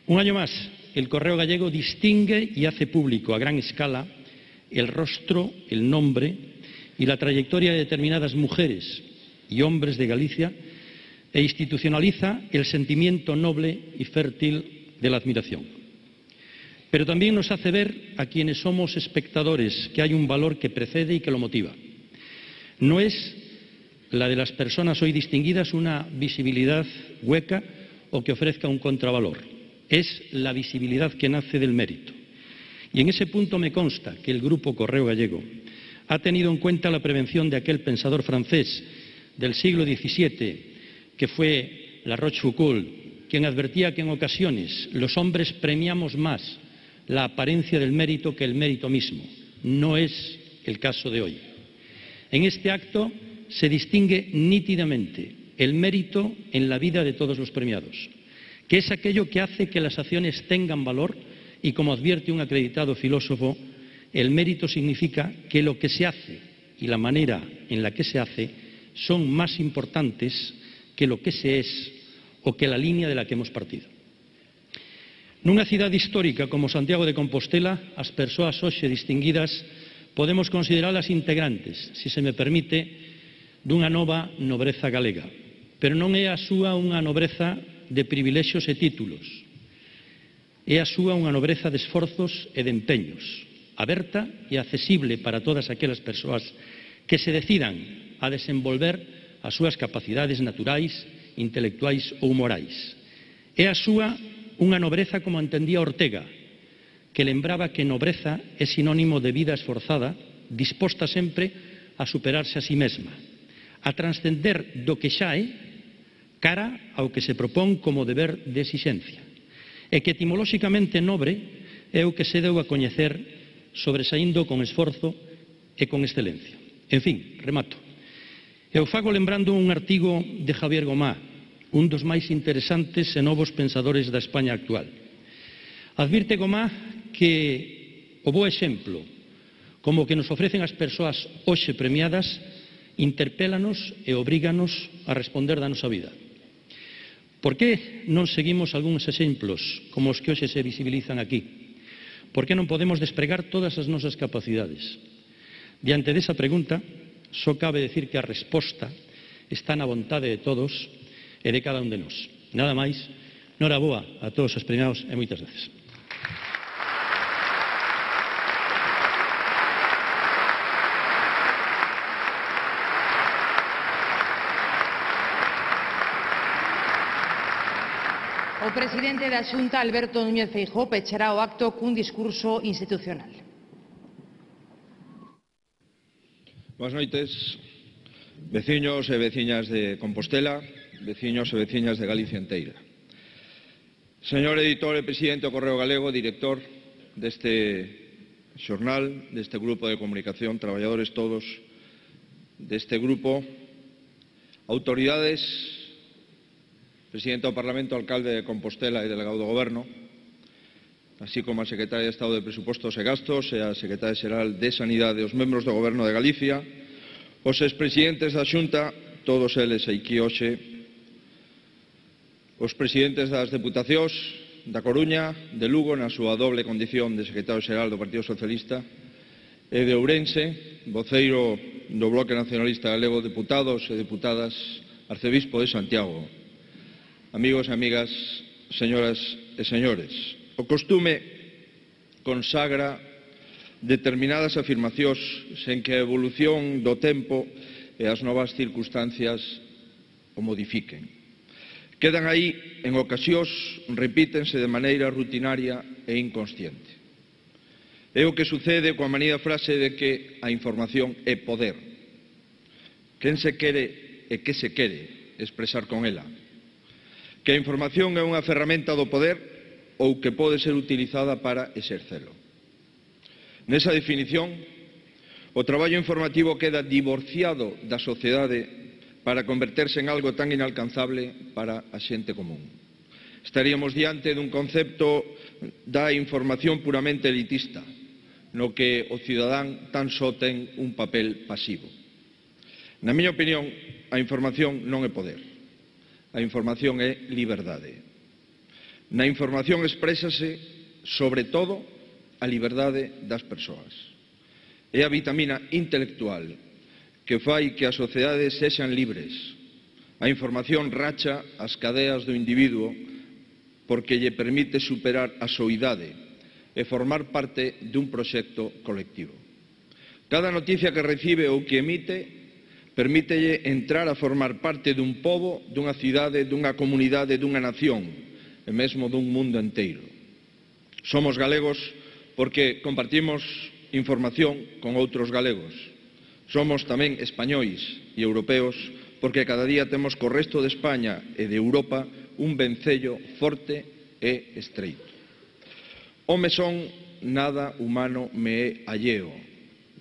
Un año más, el Correo Gallego distingue y hace público a gran escala el rostro, el nombre y la trayectoria de determinadas mujeres y hombres de Galicia e institucionaliza el sentimiento noble y fértil de la admiración. Pero también nos hace ver a quienes somos espectadores que hay un valor que precede y que lo motiva. No es la de las personas hoy distinguidas una visibilidad hueca o que ofrezca un contravalor. Es la visibilidad que nace del mérito. Y en ese punto me consta que el Grupo Correo Gallego ha tenido en cuenta la prevención de aquel pensador francés del siglo XVII, que fue La Rochefoucauld, quien advertía que en ocasiones los hombres premiamos más la apariencia del mérito que el mérito mismo. No es el caso de hoy. En este acto se distingue nítidamente el mérito en la vida de todos los premiados, que es aquello que hace que las acciones tengan valor y, como advierte un acreditado filósofo, el mérito significa que lo que se hace y la manera en la que se hace son más importantes que lo que se es o que la línea de la que hemos partido. Nunha cidade histórica como Santiago de Compostela, as persoas hoxe distinguidas podemos consideralas integrantes, se se me permite, dunha nova nobreza galega. Pero non é a súa unha nobreza de privilexios e títulos. É a súa unha nobreza de esforzos e de empeños, aberta e accesible para todas aquelas persoas que se decidan a desenvolver as súas capacidades naturais, intelectuais ou morais. É a súa unha nobreza como entendía Ortega, que lembraba que nobreza é sinónimo de vida esforzada, disposta sempre a superarse a si mesma, a transcender do que xa é cara ao que se propón como deber de exixencia, e que etimolóxicamente nobre é o que se deu a coñecer sobresaindo con esforzo e con excelencia. En fin, remato. Eu fago lembrando un artigo de Javier Gomá, un dos máis interesantes e novos pensadores da España actual. Advirte Gomá que o bo exemplo, como que nos ofrecen as persoas hoxe premiadas, interpélanos e obríganos a responder da nosa vida. Por que non seguimos algúns exemplos como os que hoxe se visibilizan aquí? Por que non podemos despregar todas as nosas capacidades? Diante desa pregunta, só cabe decir que a resposta está na vontade de todos e de cada un de nós. Nada máis, noraboa a todos os premiados e moitas gracias. O presidente da Xunta, Alberto Núñez Feijóo, pechará o acto cun discurso institucional. Boas noites, veciños e veciñas de Compostela, veciños e veciñas de Galicia inteira. Señor editor e presidente do Correo Galego, director deste xornal, deste grupo de comunicación, traballadores todos deste grupo, autoridades, presidente do Parlamento, alcalde de Compostela e delegado do Goberno, así como a secretaria de Estado de Presupostos e Gastos e a secretaria xeral de Sanidade, os membros do Goberno de Galicia, os expresidentes da Xunta, todos eles aquí hoxe, os presidentes das Deputacións da Coruña, de Lugo, na súa doble condición de secretario xeral do Partido Socialista, e de Ourense, voceiro do Bloque Nacionalista Galego, deputados e deputadas, arcebispo de Santiago, amigos e amigas, señoras e señores. O costume consagra determinadas afirmacións sen que a evolución do tempo e as novas circunstancias o modifiquen. Quedan aí en ocasións, repítense de maneira rutinaria e inconsciente. É o que sucede coa manida frase de que a información é poder. Quen se quere e que se quere expresar con ela? Que a información é unha ferramenta do poder ou que pode ser utilizada para exercelo. Nesa definición, o traballo informativo queda divorciado da sociedade para converterse en algo tan inalcanzable para a xente común. Estaríamos diante dun concepto da información puramente elitista, no que o cidadán tan só ten un papel pasivo. Na miña opinión, a información non é poder. A información é liberdade. Na información exprésase, sobre todo, a liberdade das persoas. É a vitamina intelectual que fai que as sociedades sexan libres. A información racha as cadeas do individuo porque lle permite superar a soidade e formar parte dun proxecto colectivo. Cada noticia que recibe ou que emite permítelle entrar a formar parte dun pobo, dunha cidade, dunha comunidade, dunha nación, e mesmo dun mundo enteiro. Somos galegos porque compartimos información con outros galegos. Somos tamén españois e europeos porque cada día temos co resto de España e de Europa un vencello forte e estreito. Home son, nada humano me é alleo.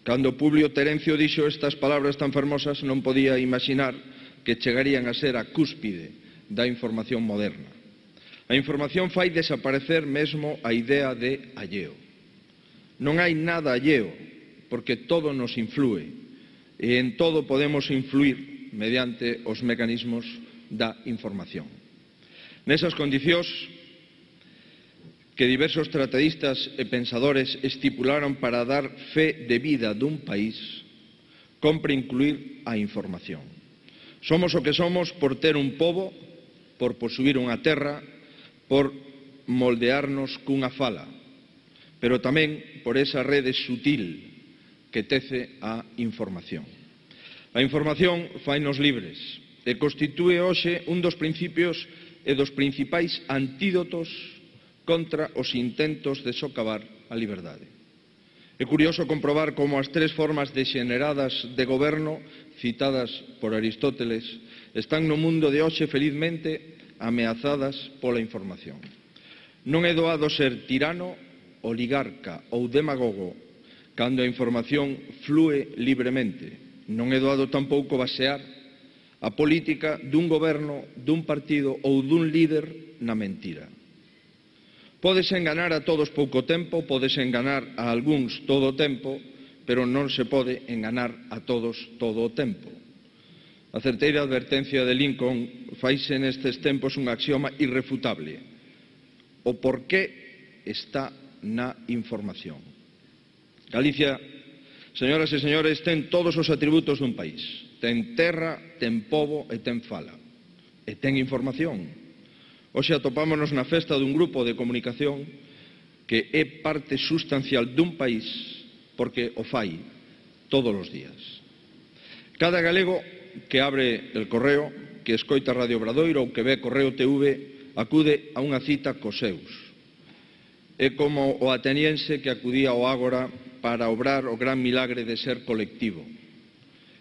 Cando Publio Terencio dixo estas palabras tan fermosas non podía imaginar que chegarían a ser a cúspide da información moderna. A información fai desaparecer mesmo a idea de alleo. Non hai nada alleo, porque todo nos inflúe, e en todo podemos influir mediante os mecanismos da información. Nesas condicións que diversos tratadistas e pensadores estipularon para dar fe de vida dun país, compre incluir a información. Somos o que somos por ter un pobo, por posuir unha terra, por moldearnos cunha fala, pero tamén por esa rede sutil que tece a información. A información fainos libres e constitúe hoxe un dos principios e dos principais antídotos contra os intentos de socavar a liberdade. É curioso comprobar como as tres formas dexeneradas de goberno citadas por Aristóteles están no mundo de hoxe felizmente ameazadas pola información. Non é doado ser tirano, oligarca ou demagogo cando a información flúe libremente Non é doado tampouco basear a política dun goberno, dun partido ou dun líder na mentira. Pódese enganar a todos pouco tempo, pódese enganar a algúns todo o tempo, pero non se pode enganar a todos todo o tempo. A certeira advertencia de Lincoln faise nestes tempos un axioma irrefutable. O porqué está na información. Galicia, señoras e señores, ten todos os atributos dun país. Ten terra, ten pobo e ten fala. E ten información. Hoxe atopámonos na festa dun grupo de comunicación que é parte sustancial dun país porque o fai todos os días. Cada galego que abre el correo, que escoita Radio Obradoiro ou que ve Correo TV, acude a unha cita cos seus. É como o ateniense que acudía ao Ágora para obrar o gran milagre de ser colectivo.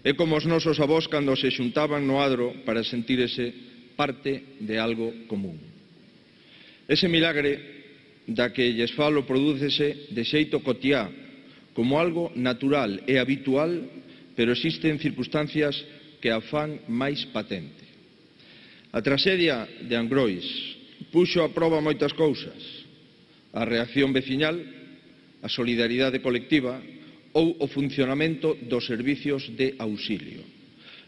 É como os nosos avós cando se xuntaban no adro para sentirse parte de algo común. Ese milagre da que lles falo prodúcese de xeito cotiá, como algo natural e habitual, pero existen circunstancias que a fan máis patente. A traxedia de Angrois puxo a proba moitas cousas: a reacción veciñal, a solidaridade colectiva ou o funcionamento dos servicios de auxilio.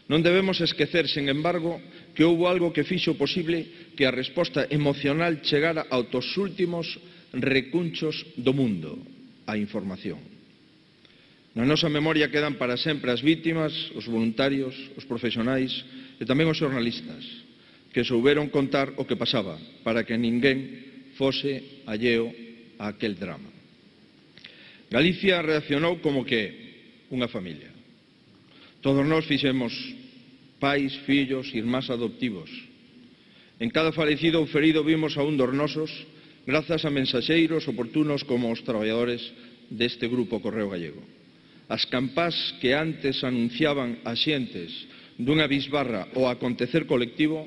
Non debemos esquecer, sen embargo, que houbo algo que fixo posible que a resposta emocional chegara aos últimos recunchos do mundo: a información. Na nosa memoria quedan para sempre as vítimas, os voluntarios, os profesionais e tamén os xornalistas, que souberon contar o que pasaba para que ninguén fose alleo a aquel drama. Galicia reaccionou como que unha familia. Todos nós fixemos pais, fillos, irmás adoptivos. En cada falecido ou ferido vimos a un dos nosos grazas a mensaxeiros oportunos como os traballadores deste grupo Correo Gallego. As campás que antes anunciaban a xentes dunha bisbarra ou acontecer colectivo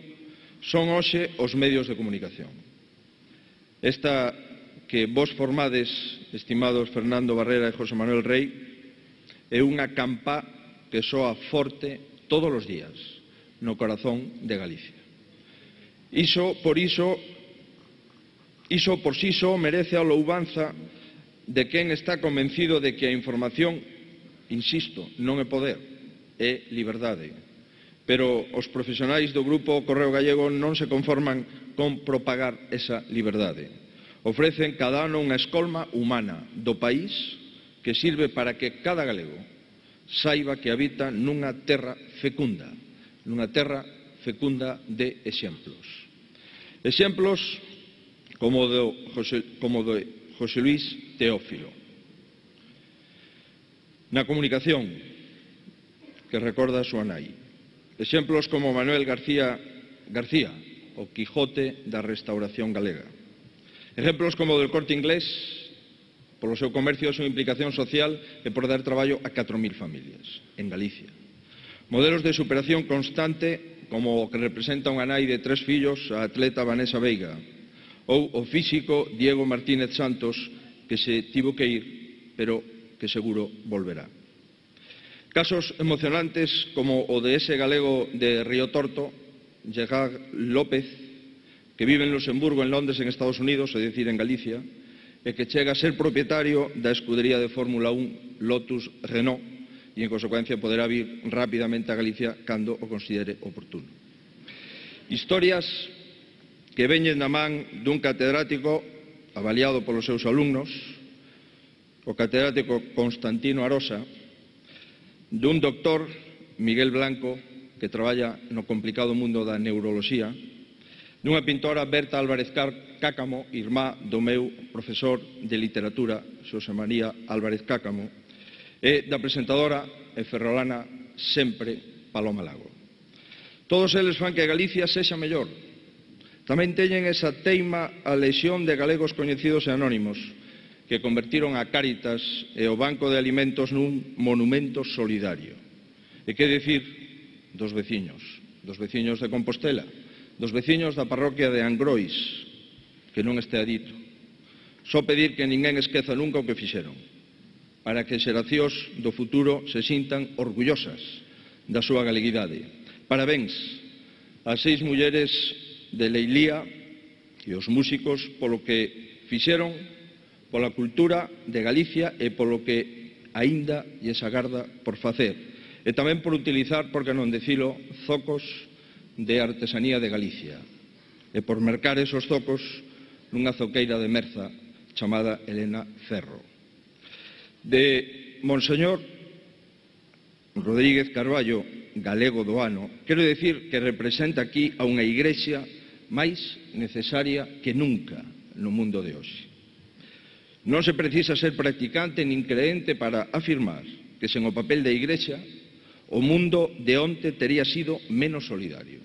son hoxe os medios de comunicación. Esta que vos formades, estimados Fernando Barrera e José Manuel Rey, é unha campá que soa forte todos os días no corazón de Galicia. Iso por si só merece a louvanza de quen está convencido de que a información, insisto, non é poder, é liberdade. Pero os profesionais do Grupo Correo Gallego non se conforman con propagar esa liberdade. Ofrecen cada ano unha escolma humana do país que sirve para que cada galego saiba que habita nunha terra fecunda de exemplos. Exemplos como do José Luis Teófilo. Na comunicación, que recorda a súa nai. Exemplos como Manuel García, o Quijote da restauración galega. Exemplos como o del Corte Inglés, polo seu comercio, a súa implicación social e por dar traballo a 4.000 familias en Galicia. Modelos de superación constante como o que representa unha nai de 3 fillos, a atleta Vanessa Veiga, ou o físico Diego Martínez Santos, que se tivo que ir, pero que seguro volverá. Casos emocionantes como o de ese galego de Río Torto, Gerard López, que vive en Luxemburgo, en Londres, en Estados Unidos, é dicir, en Galicia, e que chega a ser propietario da escudería de Fórmula 1 Lotus Renault e, en consecuencia, poderá vir rapidamente a Galicia cando o considere oportuno. Historias que veñen da man dun catedrático avaliado polos seus alumnos, o catedrático Constantino Arosa, dun doctor, Miguel Blanco, que traballa no complicado mundo da neuroloxía, dunha pintora, Berta Álvarez Cácamo, irmá do meu profesor de literatura, Xosé María Álvarez Cácamo, e da presentadora e ferrolana sempre Paloma Lago. Todos eles fan que Galicia sexa mellor. Tamén teñen esa teima a lexión de galegos coñecidos e anónimos que convertiron a Cáritas e o Banco de Alimentos nun monumento solidario. E que dicir dos veciños de Compostela, dos veciños da parroquia de Angrois, que non estea dito. Só pedir que ninguén esqueza nunca o que fixeron. para que xeracións do futuro se sintan orgullosas da súa galeguidade. Parabéns ás 6 mulleres de Leilía e os músicos polo que fixeron pola cultura de Galicia e polo que aínda lles agarda por facer, e tamén por utilizar, por que non dicilo, zocos de artesanía de Galicia, e por mercar esos zocos nunha zoqueira de Merza chamada Elena Ferro. De Monseñor Rodríguez Carballo, galego do ano, quero dicir que representa aquí a unha igrexa máis necesaria que nunca no mundo de hoxe. Non se precisa ser practicante nin creente para afirmar que sen o papel da igrexa o mundo de onte tería sido menos solidario,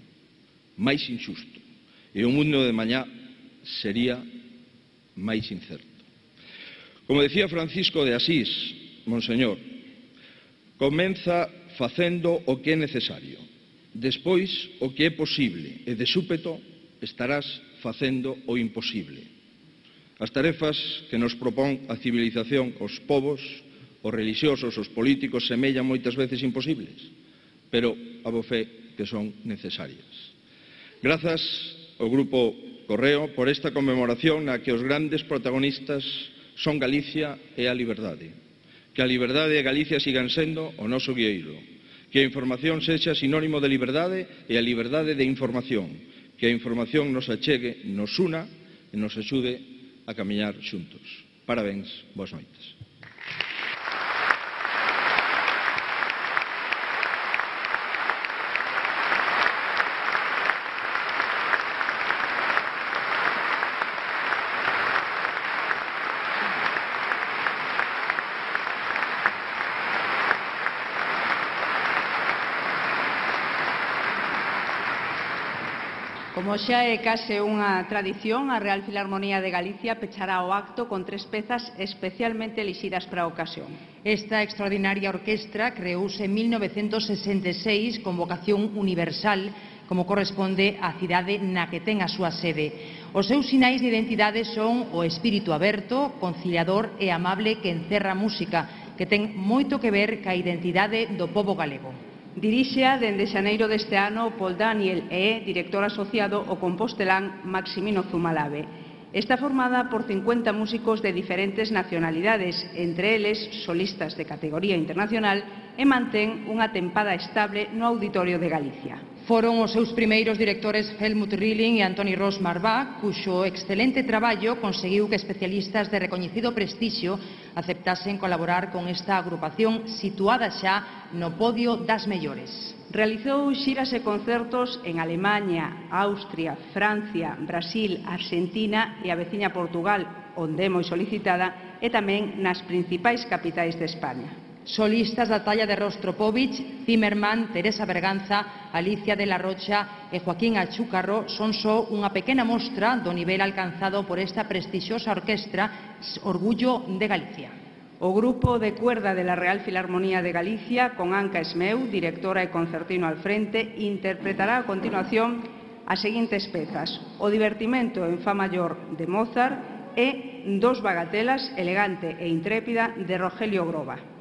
máis injusto, e o mundo de mañá sería máis incerto. Como decía Francisco de Asís, Monseñor, comeza facendo o que é necesario, despois o que é posible, e de súpeto estarás facendo o imposible. As tarefas que nos propón a civilización, os povos, os relixiosos, os políticos, semellan moitas veces imposibles, pero a bo fe que son necesarias. Grazas ao Grupo Correo por esta conmemoración na que os grandes protagonistas son Galicia e a liberdade. Que a liberdade e Galicia sigan sendo o noso guieiro. Que a información sexa sinónimo de liberdade e a liberdade de información. Que a información nos achegue, nos una e nos axude a camiñar xuntos. Parabéns, boas noites. Como xa é case unha tradición, a Real Filarmonía de Galicia pechará o acto con 3 pezas especialmente elixidas para a ocasión. Esta extraordinaria orquestra creouse en 1966 con vocación universal, como corresponde á cidade na que ten a súa sede. Os seus sinais de identidade son o espírito aberto, conciliador e amable que encerra a música, que ten moito que ver ca identidade do pobo galego. Dirixea dende xaneiro deste ano Paul Daniel e é director asociado o compostelán Maximino Zumalave. Está formada por 50 músicos de diferentes nacionalidades, entre eles solistas de categoría internacional, e mantén unha tempada estable no Auditorio de Galicia. Foron os seus primeiros directores Helmut Rilling e Antoni Ros Marbá, cuxo excelente traballo conseguiu que especialistas de recoñecido prestixio aceptasen colaborar con esta agrupación situada xa no podio das mellores. Realizou xiras e concertos en Alemaña, Austria, Francia, Brasil, Argentina e a veciña Portugal, onde é moi solicitada, e tamén nas principais capitais de España. Solistas da talla de Rostropovich, Zimmermann, Teresa Berganza, Alicia de la Rocha e Joaquín Achúcarro son só unha pequena mostra do nivel alcanzado por esta prestixiosa orquestra Orgullo de Galicia. O grupo de cuerda de la Real Filarmonía de Galicia, con Anca Esmeu, directora e concertino al frente, interpretará a continuación as seguintes pezas: O divertimento en fa maior de Mozart e Dos bagatelas, elegante e intrépida, de Rogelio Groba.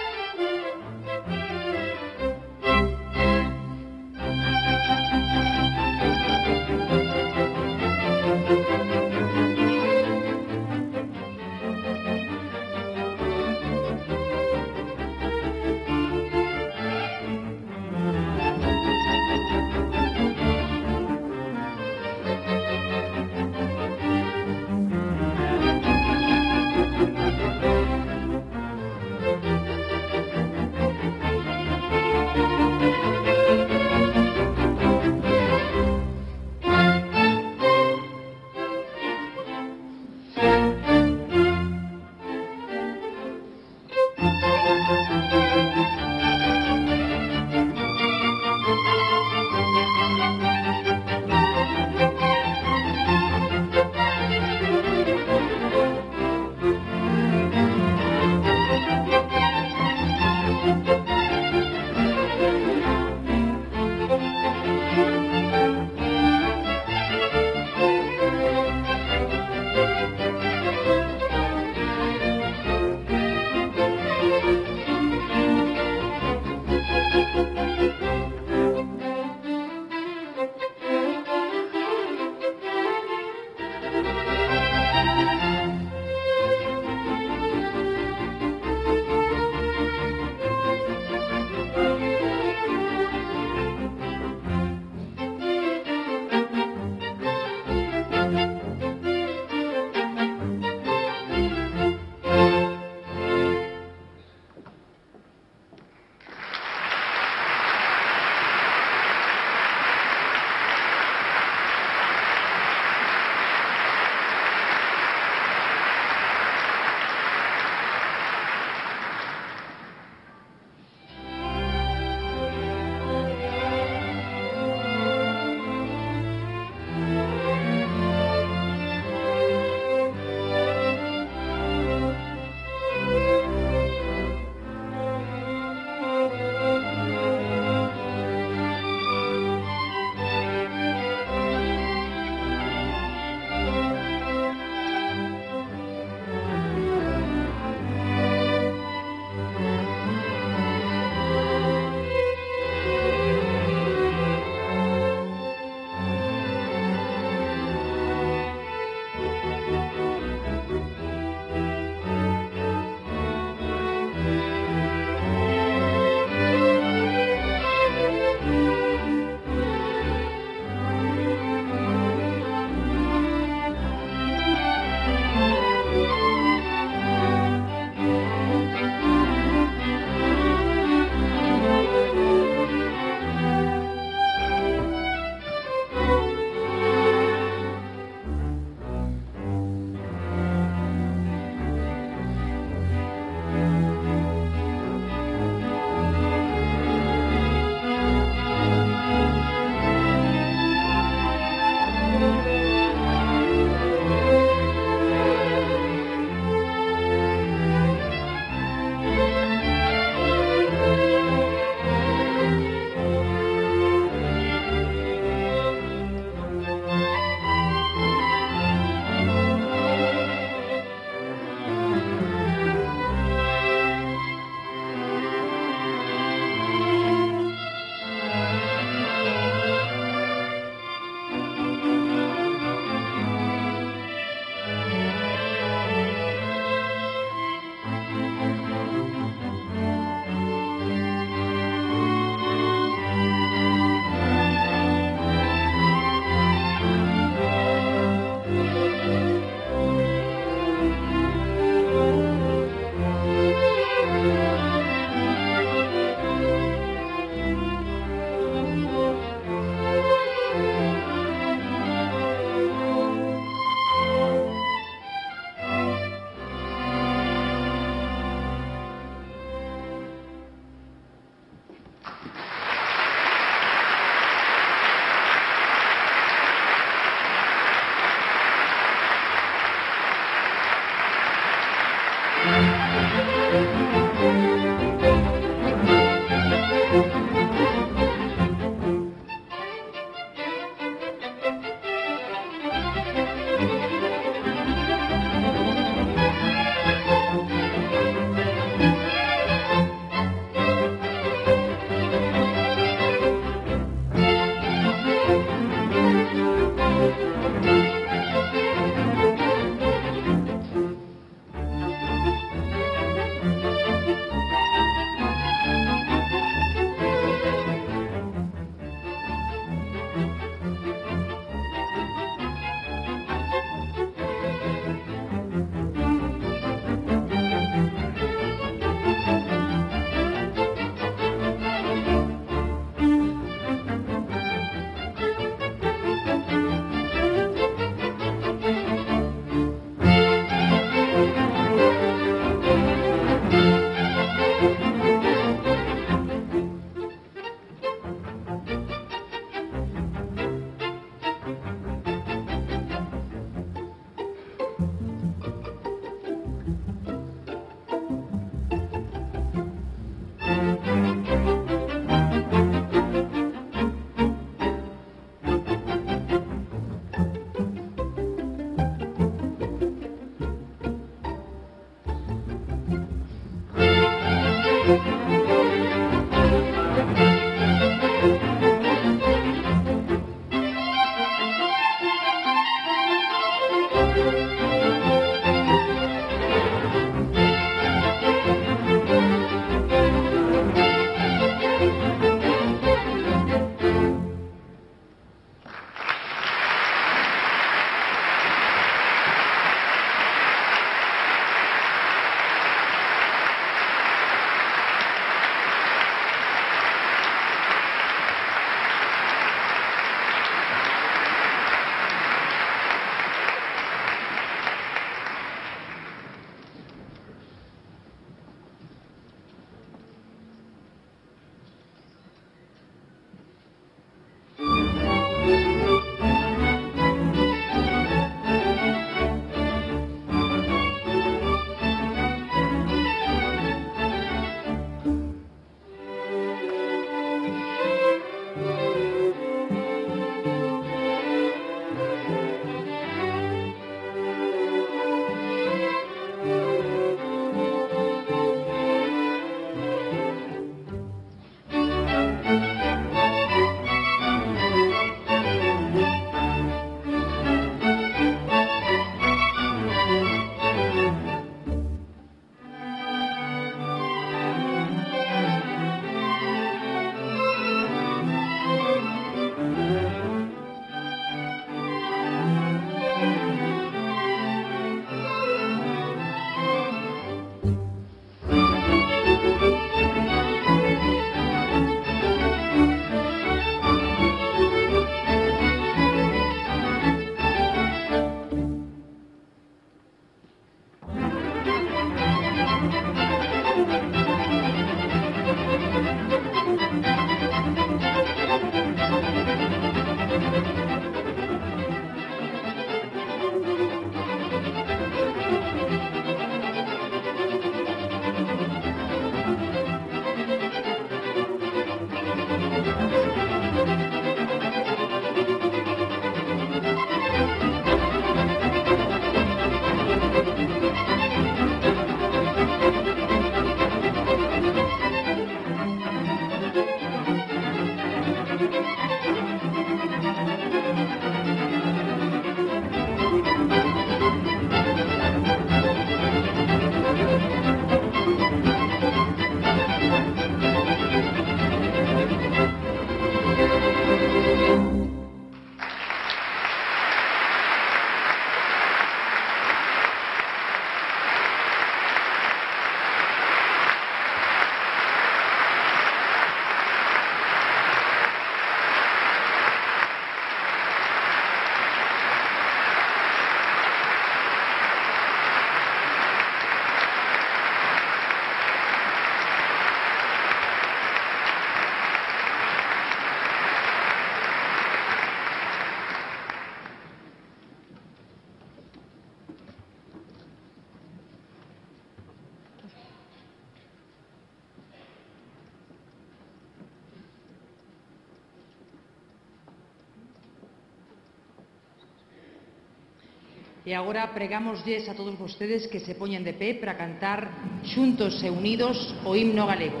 E agora pregámoslles a todos vostedes que se poñen de pé para cantar xuntos e unidos o himno galego.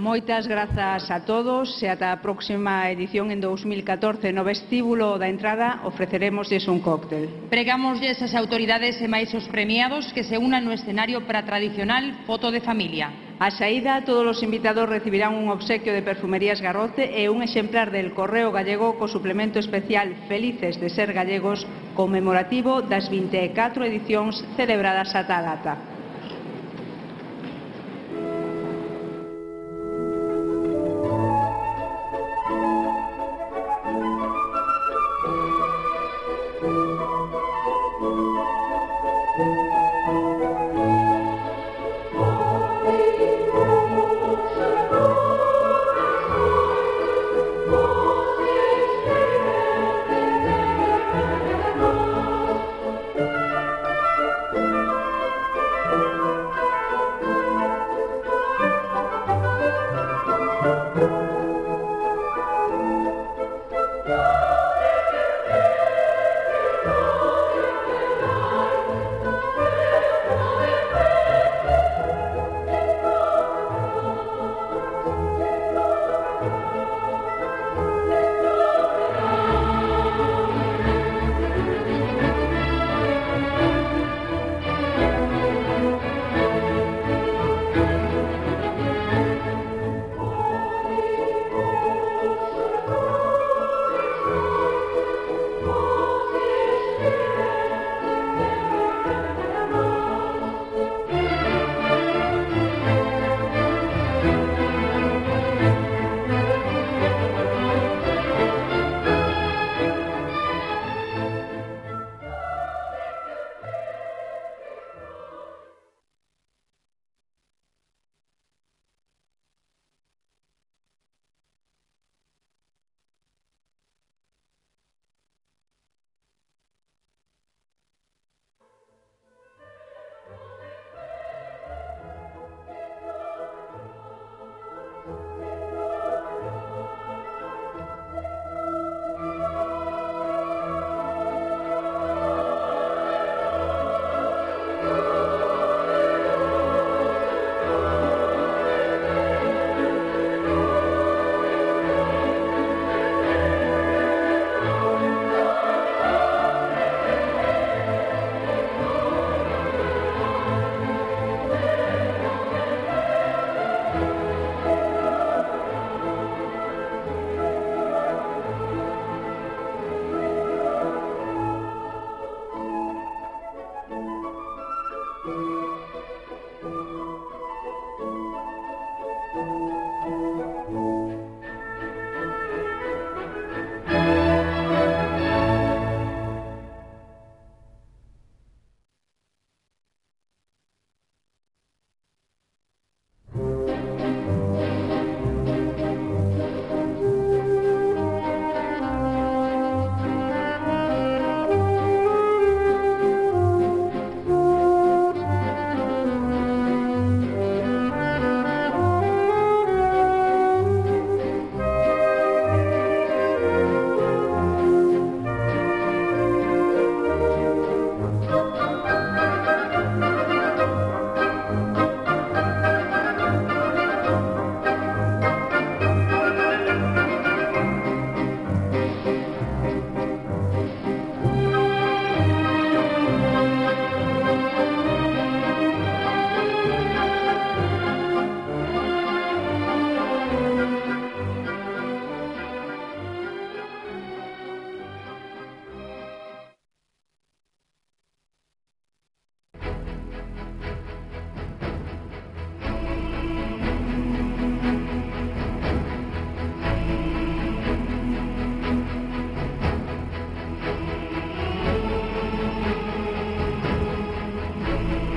Moitas grazas a todos e ata a próxima edición en 2014 no vestíbulo da entrada ofreceremosles un cóctel. Pregámoslles ás autoridades e máis os premiados que se unan no escenario para a tradicional foto de familia. A saída, todos os invitados recibirán un obsequio de Perfumerías Garrote e un exemplar del Correo Gallego co suplemento especial Felices de ser gallegos conmemorativo das 24 edicións celebradas ata a data. Oh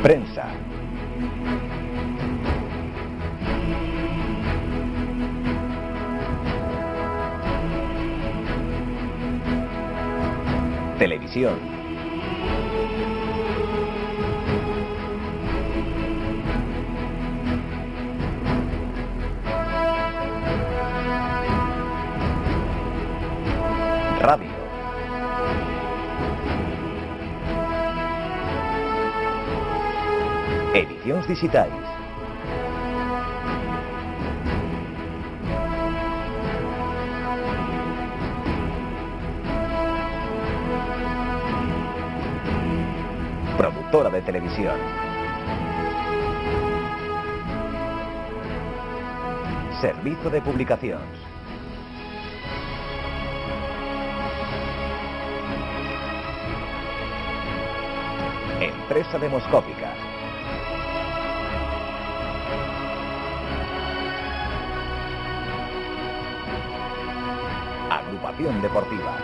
Prensa. Televisión. Radio. Edicións digitais. Productora de televisión. Servizo de publicacións. Empresa demoscópica. Agrupación deportiva.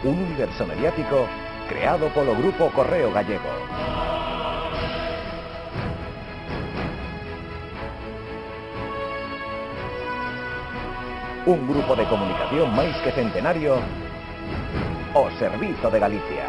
Un universo mediático creado polo Grupo Correo Gallego. Un grupo de comunicación máis que centenario, o Servizo de Galicia.